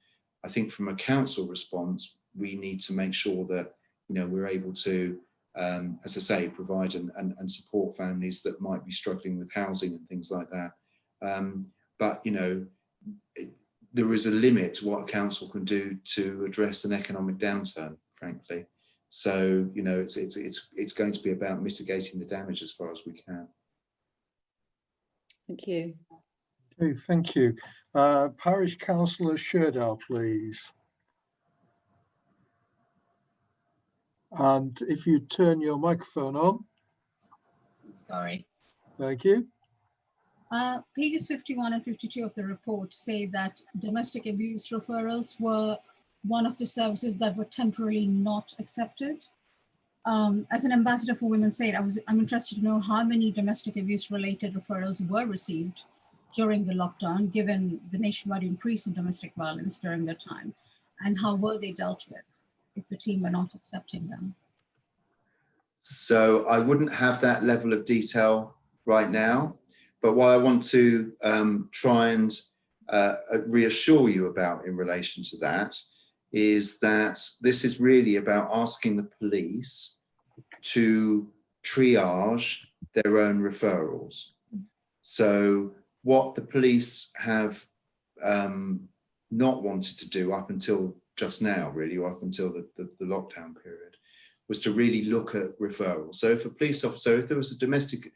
I think from a council response, we need to make sure that we're able to, as I say, provide and support families that might be struggling with housing and things like that. But there is a limit to what a council can do to address an economic downturn, frankly. So it's going to be about mitigating the damage as far as we can. Thank you. Okay, thank you. Parish Councillor Sherdahl, please. And if you turn your microphone on. Sorry. Thank you. Pages 51 and 52 of the report say that domestic abuse referrals were one of the services that were temporarily not accepted. As an ambassador for Women's Aid, I'm interested to know how many domestic abuse related referrals were received during the lockdown, given the nationwide increase in domestic violence during that time, and how were they dealt with if the team were not accepting them? So I wouldn't have that level of detail right now, but what I want to try and reassure you about in relation to that is that this is really about asking the police to triage their own referrals. So what the police have not wanted to do up until just now, really, or up until the lockdown period, was to really look at referrals. So if a police officer, if there was a domestic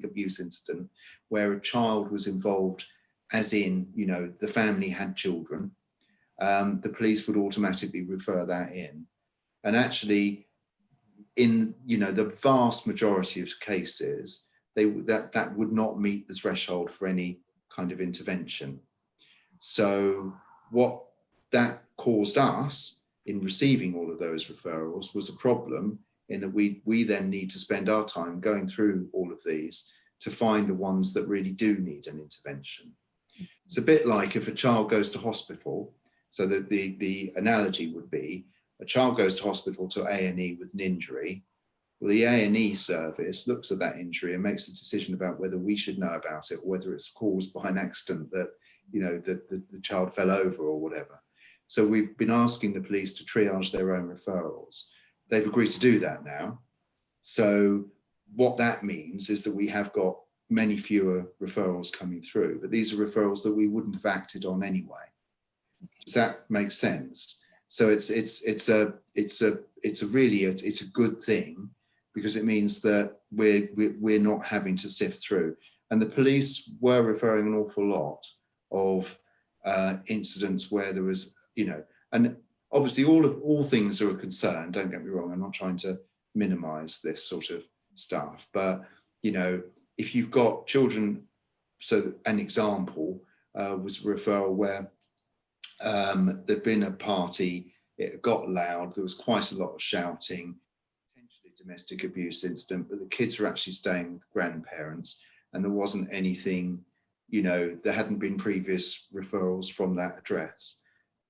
abuse incident where a child was involved, as in, you know, the family had children, the police would automatically refer that in. And actually, in, you know, the vast majority of cases, that would not meet the threshold for any kind of intervention. So what that caused us in receiving all of those referrals was a problem, in that we then need to spend our time going through all of these to find the ones that really do need an intervention. It's a bit like if a child goes to hospital, so that the analogy would be, a child goes to hospital to A&E with an injury. Well, the A&E service looks at that injury and makes a decision about whether we should know about it, or whether it's caused by an accident that, you know, the child fell over or whatever. So we've been asking the police to triage their own referrals. They've agreed to do that now. So what that means is that we have got many fewer referrals coming through, but these are referrals that we wouldn't have acted on anyway. Does that make sense? So it's a good thing, because it means that we're not having to sift through. And the police were referring an awful lot of incidents where there was, you know, and obviously all things are a concern, don't get me wrong, I'm not trying to minimize this sort of stuff, but, you know, if you've got children, so an example was a referral where there'd been a party, it got loud, there was quite a lot of shouting, potentially domestic abuse incident, but the kids were actually staying with grandparents, and there wasn't anything, you know, there hadn't been previous referrals from that address.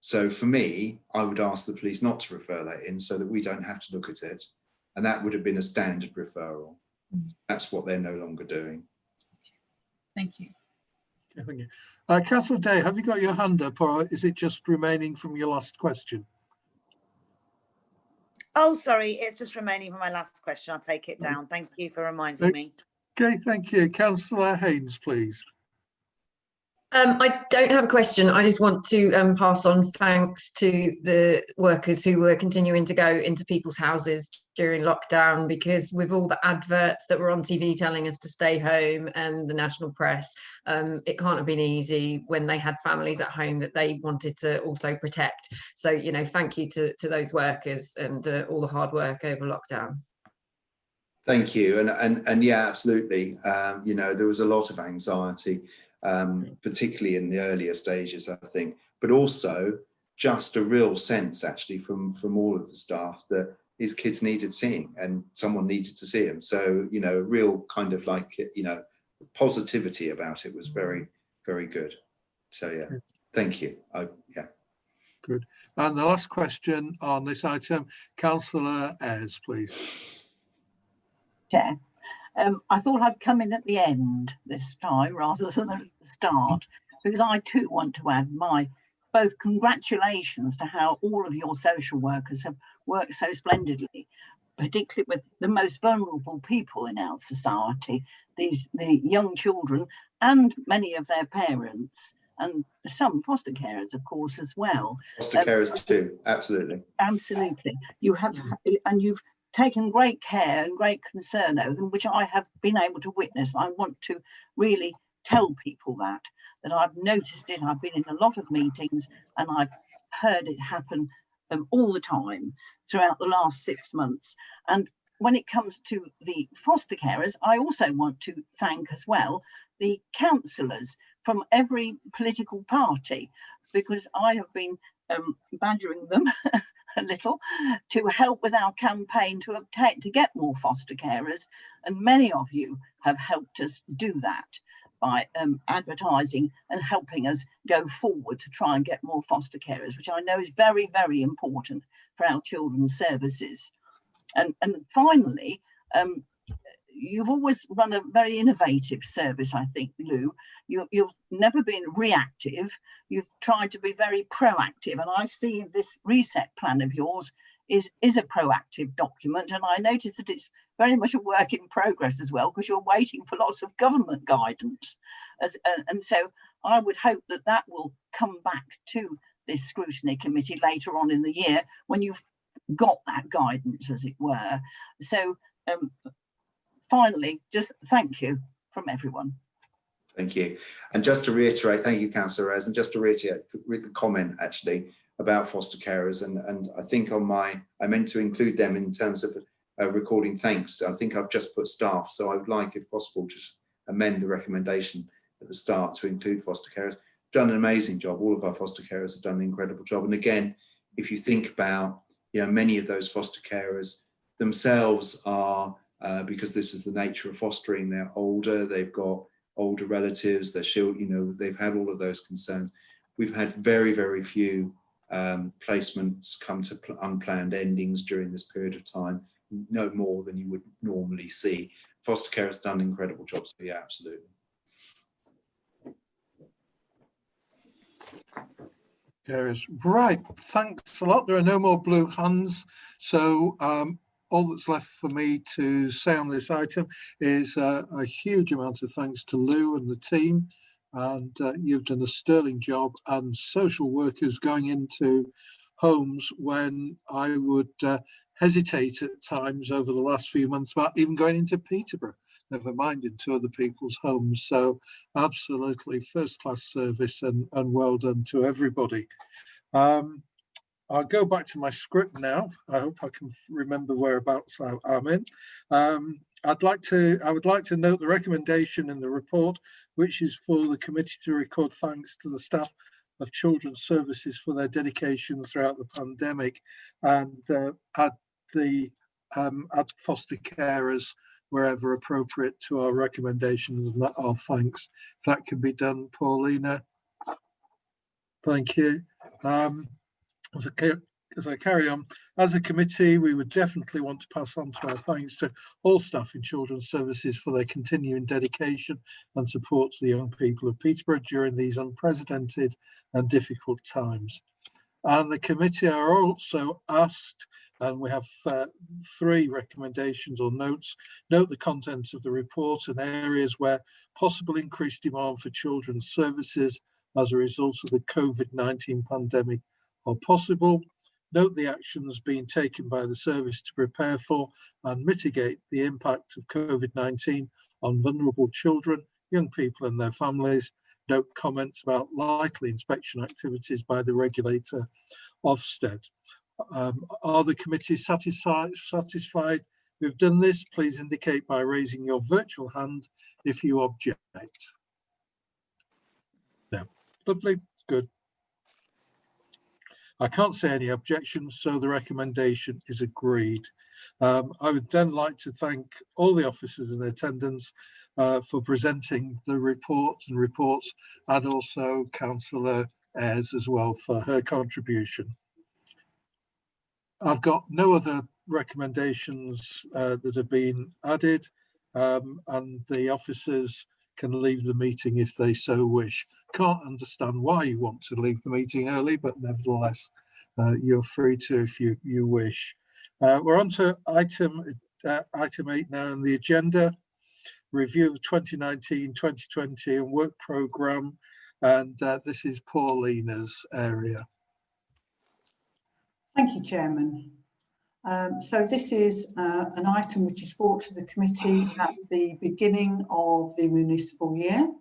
So for me, I would ask the police not to refer that in, so that we don't have to look at it. And that would have been a standard referral. That's what they're no longer doing. Thank you. Okay, thank you. Councillor Day, have you got your hand up, or is it just remaining from your last question? Oh, sorry, it's just remaining from my last question. I'll take it down. Thank you for reminding me. Okay, thank you. Councillor Haynes, please. I don't have a question. I just want to pass on thanks to the workers who were continuing to go into people's houses during lockdown, because with all the adverts that were on TV telling us to stay home and the national press, it can't have been easy when they had families at home that they wanted to also protect. So, you know, thank you to those workers and all the hard work over lockdown. Thank you. And yeah, absolutely. You know, there was a lot of anxiety, particularly in the earlier stages, I think, but also just a real sense actually from all of the staff that his kids needed seeing, and someone needed to see him. So, you know, real kind of like, you know, positivity about it was very, very good. So yeah, thank you. Yeah. Good. And the last question on this item, Councillor Ayres, please. Chair, I thought I'd come in at the end this time rather than at the start, because I too want to add my both congratulations to how all of your social workers have worked so splendidly, particularly with the most vulnerable people in our society, the young children and many of their parents, and some foster carers, of course, as well. Foster carers too, absolutely. Absolutely. You have, and you've taken great care and great concern over them, which I have been able to witness. I want to really tell people that I've noticed it. I've been in a lot of meetings and I've heard it happen all the time throughout the last 6 months. And when it comes to the foster carers, I also want to thank as well the councillors from every political party, because I have been badgering them a little to help with our campaign to get more foster carers, and many of you have helped us do that by advertising and helping us go forward to try and get more foster carers, which I know is very, very important for our children's services. And finally, you've always run a very innovative service, I think, Lou. You've never been reactive. You've tried to be very proactive. And I see this reset plan of yours is a proactive document. And I notice that it's very much a work in progress as well, because you're waiting for lots of government guidance. And so I would hope that that will come back to this scrutiny committee later on in the year when you've got that guidance, as it were. So finally, just thank you from everyone. Thank you. And just to reiterate, thank you, Councillor Rez, and just to reiterate the comment actually about foster carers, and I think on I meant to include them in terms of recording thanks. I think I've just put staff, so I would like, if possible, to amend the recommendation at the start to include foster carers. Done an amazing job. All of our foster carers have done an incredible job. And again, if you think about, many of those foster carers themselves are, because this is the nature of fostering, they're older, they've got older relatives, they're children, they've had all of those concerns. We've had very, very few placements come to unplanned endings during this period of time, no more than you would normally see. Foster care has done an incredible job, so yeah, absolutely. Right, thanks a lot. There are no more blue hands, so all that's left for me to say on this item is a huge amount of thanks to Lou and the team, and you've done a sterling job, and social workers going into homes when I would hesitate at times over the last few months about even going into Peterborough, never mind into other people's homes. So absolutely first-class service, and well done to everybody. I'll go back to my script now. I hope I can remember whereabouts I'm in. I would like to note the recommendation in the report, which is for the committee to record thanks to the staff of Children's Services for their dedication throughout the pandemic, and add foster carers wherever appropriate to our recommendations and our thanks. If that can be done, Paulina. Thank you. As I carry on, as a committee, we would definitely want to pass on to our thanks to all staff in Children's Services for their continuing dedication and support to the young people of Peterborough during these unprecedented and difficult times. And the committee are also asked, and we have 3 recommendations or notes. Note the contents of the report and areas where possible increased demand for children's services as a result of the COVID-19 pandemic are possible. Note the actions being taken by the service to prepare for and mitigate the impact of COVID-19 on vulnerable children, young people and their families. Note comments about likely inspection activities by the regulator, Ofsted. Are the committee satisfied we've done this? Please indicate by raising your virtual hand if you object. No. Lovely, good. I can't see any objections, so the recommendation is agreed. I would then like to thank all the officers in attendance for presenting the reports, and also Councillor Ayres as well for her contribution. I've got no other recommendations that have been added, and the officers can leave the meeting if they so wish. Can't understand why you want to leave the meeting early, but nevertheless, you're free to if you wish. We're on to item 8 now on the agenda, review of 2019-2020 and work programme, and this is Paulina's area. Thank you, Chairman. So this is an item which is brought to the committee at the beginning of the municipal year.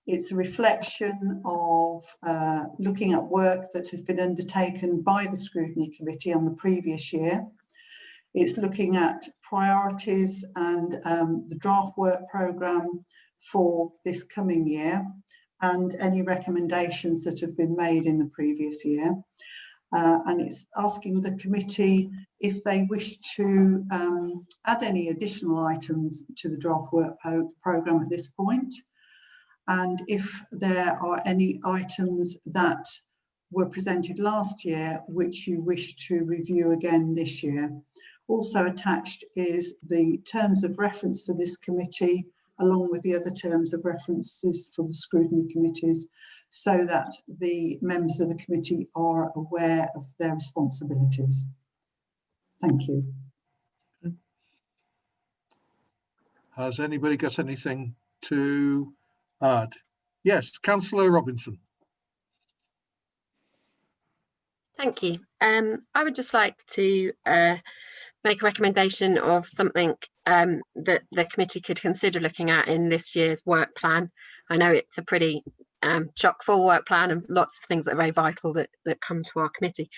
It's a reflection of looking at work that has been undertaken by the Scrutiny Committee on the previous year. It's looking at priorities and the draft work programme for this coming year and any recommendations that have been made in the previous year. And it's asking the committee if they wish to add any additional items to the draft work programme at this point, and if there are any items that were presented last year which you wish to review again this year. Also attached is the terms of reference for this committee, along with the other terms of references for the scrutiny committees, so that the members of the committee are aware of their responsibilities. Thank you. Has anybody got anything to add? Yes, Councillor Robinson. Thank you. I would just like to make a recommendation of something that the committee could consider looking at in this year's work plan. I know it's a pretty chock full work plan and lots of things that are very vital that come to our committee.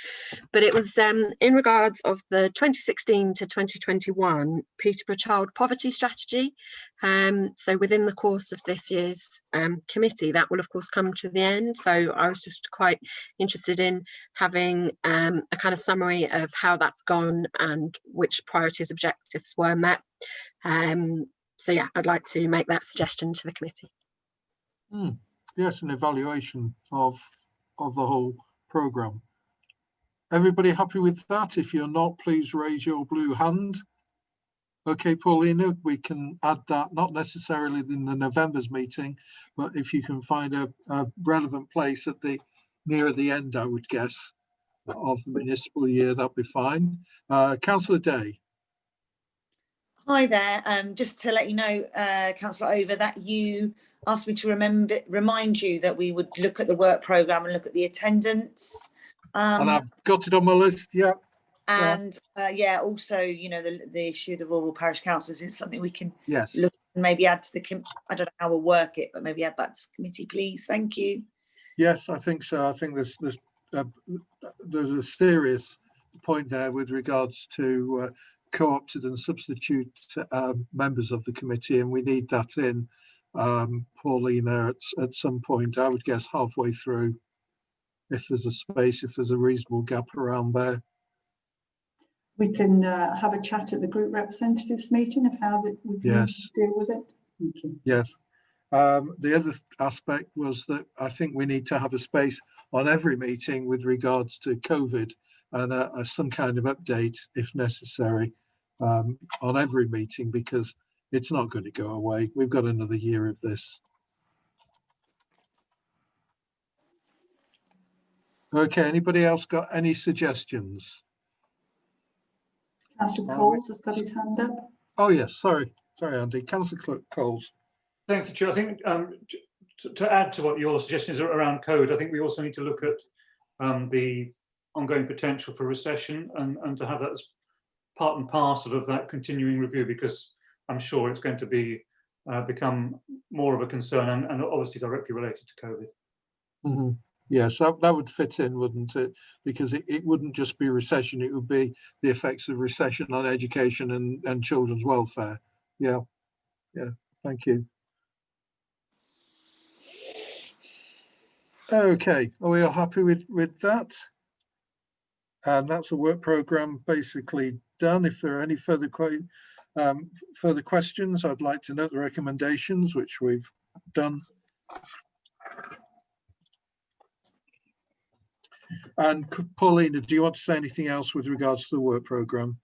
But it was in regards of the 2016 to 2021 Peterborough Child Poverty Strategy. So within the course of this year's committee, that will of course come to the end. So I was just quite interested in having a kind of summary of how that's gone and which priorities objectives were met. So yeah, I'd like to make that suggestion to the committee. Yes, an evaluation of the whole programme. Everybody happy with that? If you're not, please raise your blue hand. Okay, Paulina, we can add that, not necessarily in the November's meeting, but if you can find a relevant place at the near the end, I would guess, of the municipal year, that'd be fine. Councillor Day. Hi there. Just to let you know, Councillor Over, that you asked me to remind you that we would look at the work programme and look at the attendance. And I've got it on my list, yeah. And yeah, also, you know, the issue of the rural parish councils is something we can look and maybe add to the, I don't know how we'll work it, but maybe add that to the committee, please. Thank you. Yes, I think so. I think there's a serious point there with regards to co-opted and substitute members of the committee, and we need that in, Paulina, at some point. I would guess halfway through, if there's a space, if there's a reasonable gap around there. We can have a chat at the group representatives meeting of how we can deal with it. Thank you. Yes. The other aspect was that I think we need to have a space on every meeting with regards to COVID and some kind of update, if necessary, on every meeting, because it's not going to go away. We've got another year of this. Okay, anybody else got any suggestions? Councillor Coles has got his hand up. Oh yes, sorry, Andy. Councillor Coles. Thank you, Chair. I think to add to what your suggestions are around code, I think we also need to look at the ongoing potential for recession and to have that as part and parcel of that continuing review, because I'm sure it's going to be become more of a concern and obviously directly related to COVID. Mm-hmm. Yes, that would fit in, wouldn't it? Because it wouldn't just be recession, it would be the effects of recession on education and children's welfare. Yeah, thank you. Okay, are we all happy with that? And that's a work programme basically done. If there are any further questions, I'd like to note the recommendations, which we've done. And Paulina, do you want to say anything else with regards to the work programme?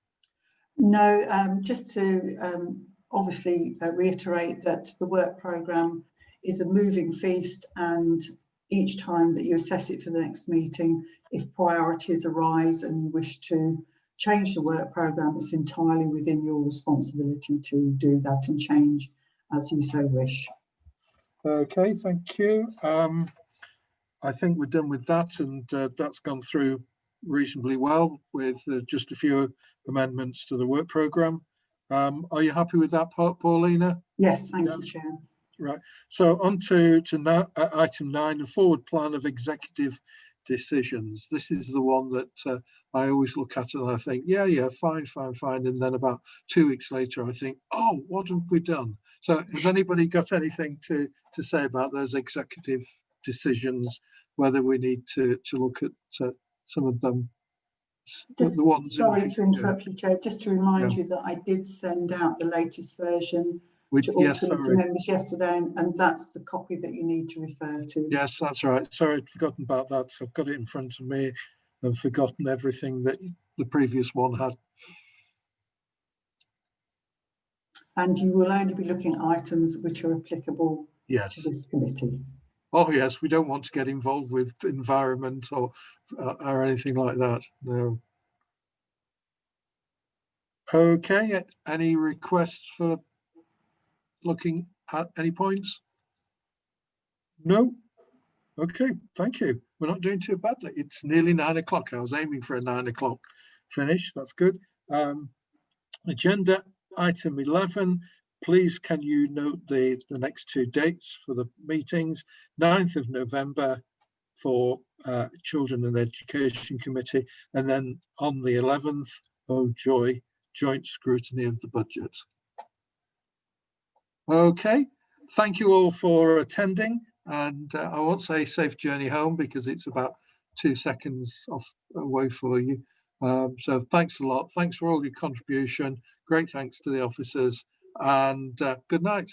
No, just to obviously reiterate that the work programme is a moving feast, and each time that you assess it for the next meeting, if priorities arise and you wish to change the work programme, it's entirely within your responsibility to do that and change as you so wish. Okay, thank you. I think we're done with that, and that's gone through reasonably well with just a few amendments to the work programme. Are you happy with that part, Paulina? Yes, thank you, Chair. Right, so on to item 9, the forward plan of executive decisions. This is the one that I always look at and I think, yeah, fine. And then about 2 weeks later, I think, oh, what have we done? So has anybody got anything to say about those executive decisions, whether we need to look at some of them? Just, the ones sorry to interrupt you, Chair, just to remind you that I did send out the latest version to all committee members yesterday, and that's the copy that you need to refer to. Yes, that's right. Sorry, I'd forgotten about that. So I've got it in front of me and forgotten everything that the previous one had. And you will only be looking at items which are applicable to this committee. Oh yes, we don't want to get involved with environment or anything like that. No. Okay, any requests for looking at any points? No. Okay, thank you. We're not doing too badly. It's nearly 9 o'clock. I was aiming for a 9 o'clock finish. That's good. Agenda item 11. Please can you note the next two dates for the meetings? 9th of November for Children and Education Committee, and then on the 11th, oh joy, joint scrutiny of the budget. Okay, thank you all for attending, and I won't say safe journey home because it's about 2 seconds away for you. So thanks a lot. Thanks for all your contribution. Great thanks to the officers, and good night.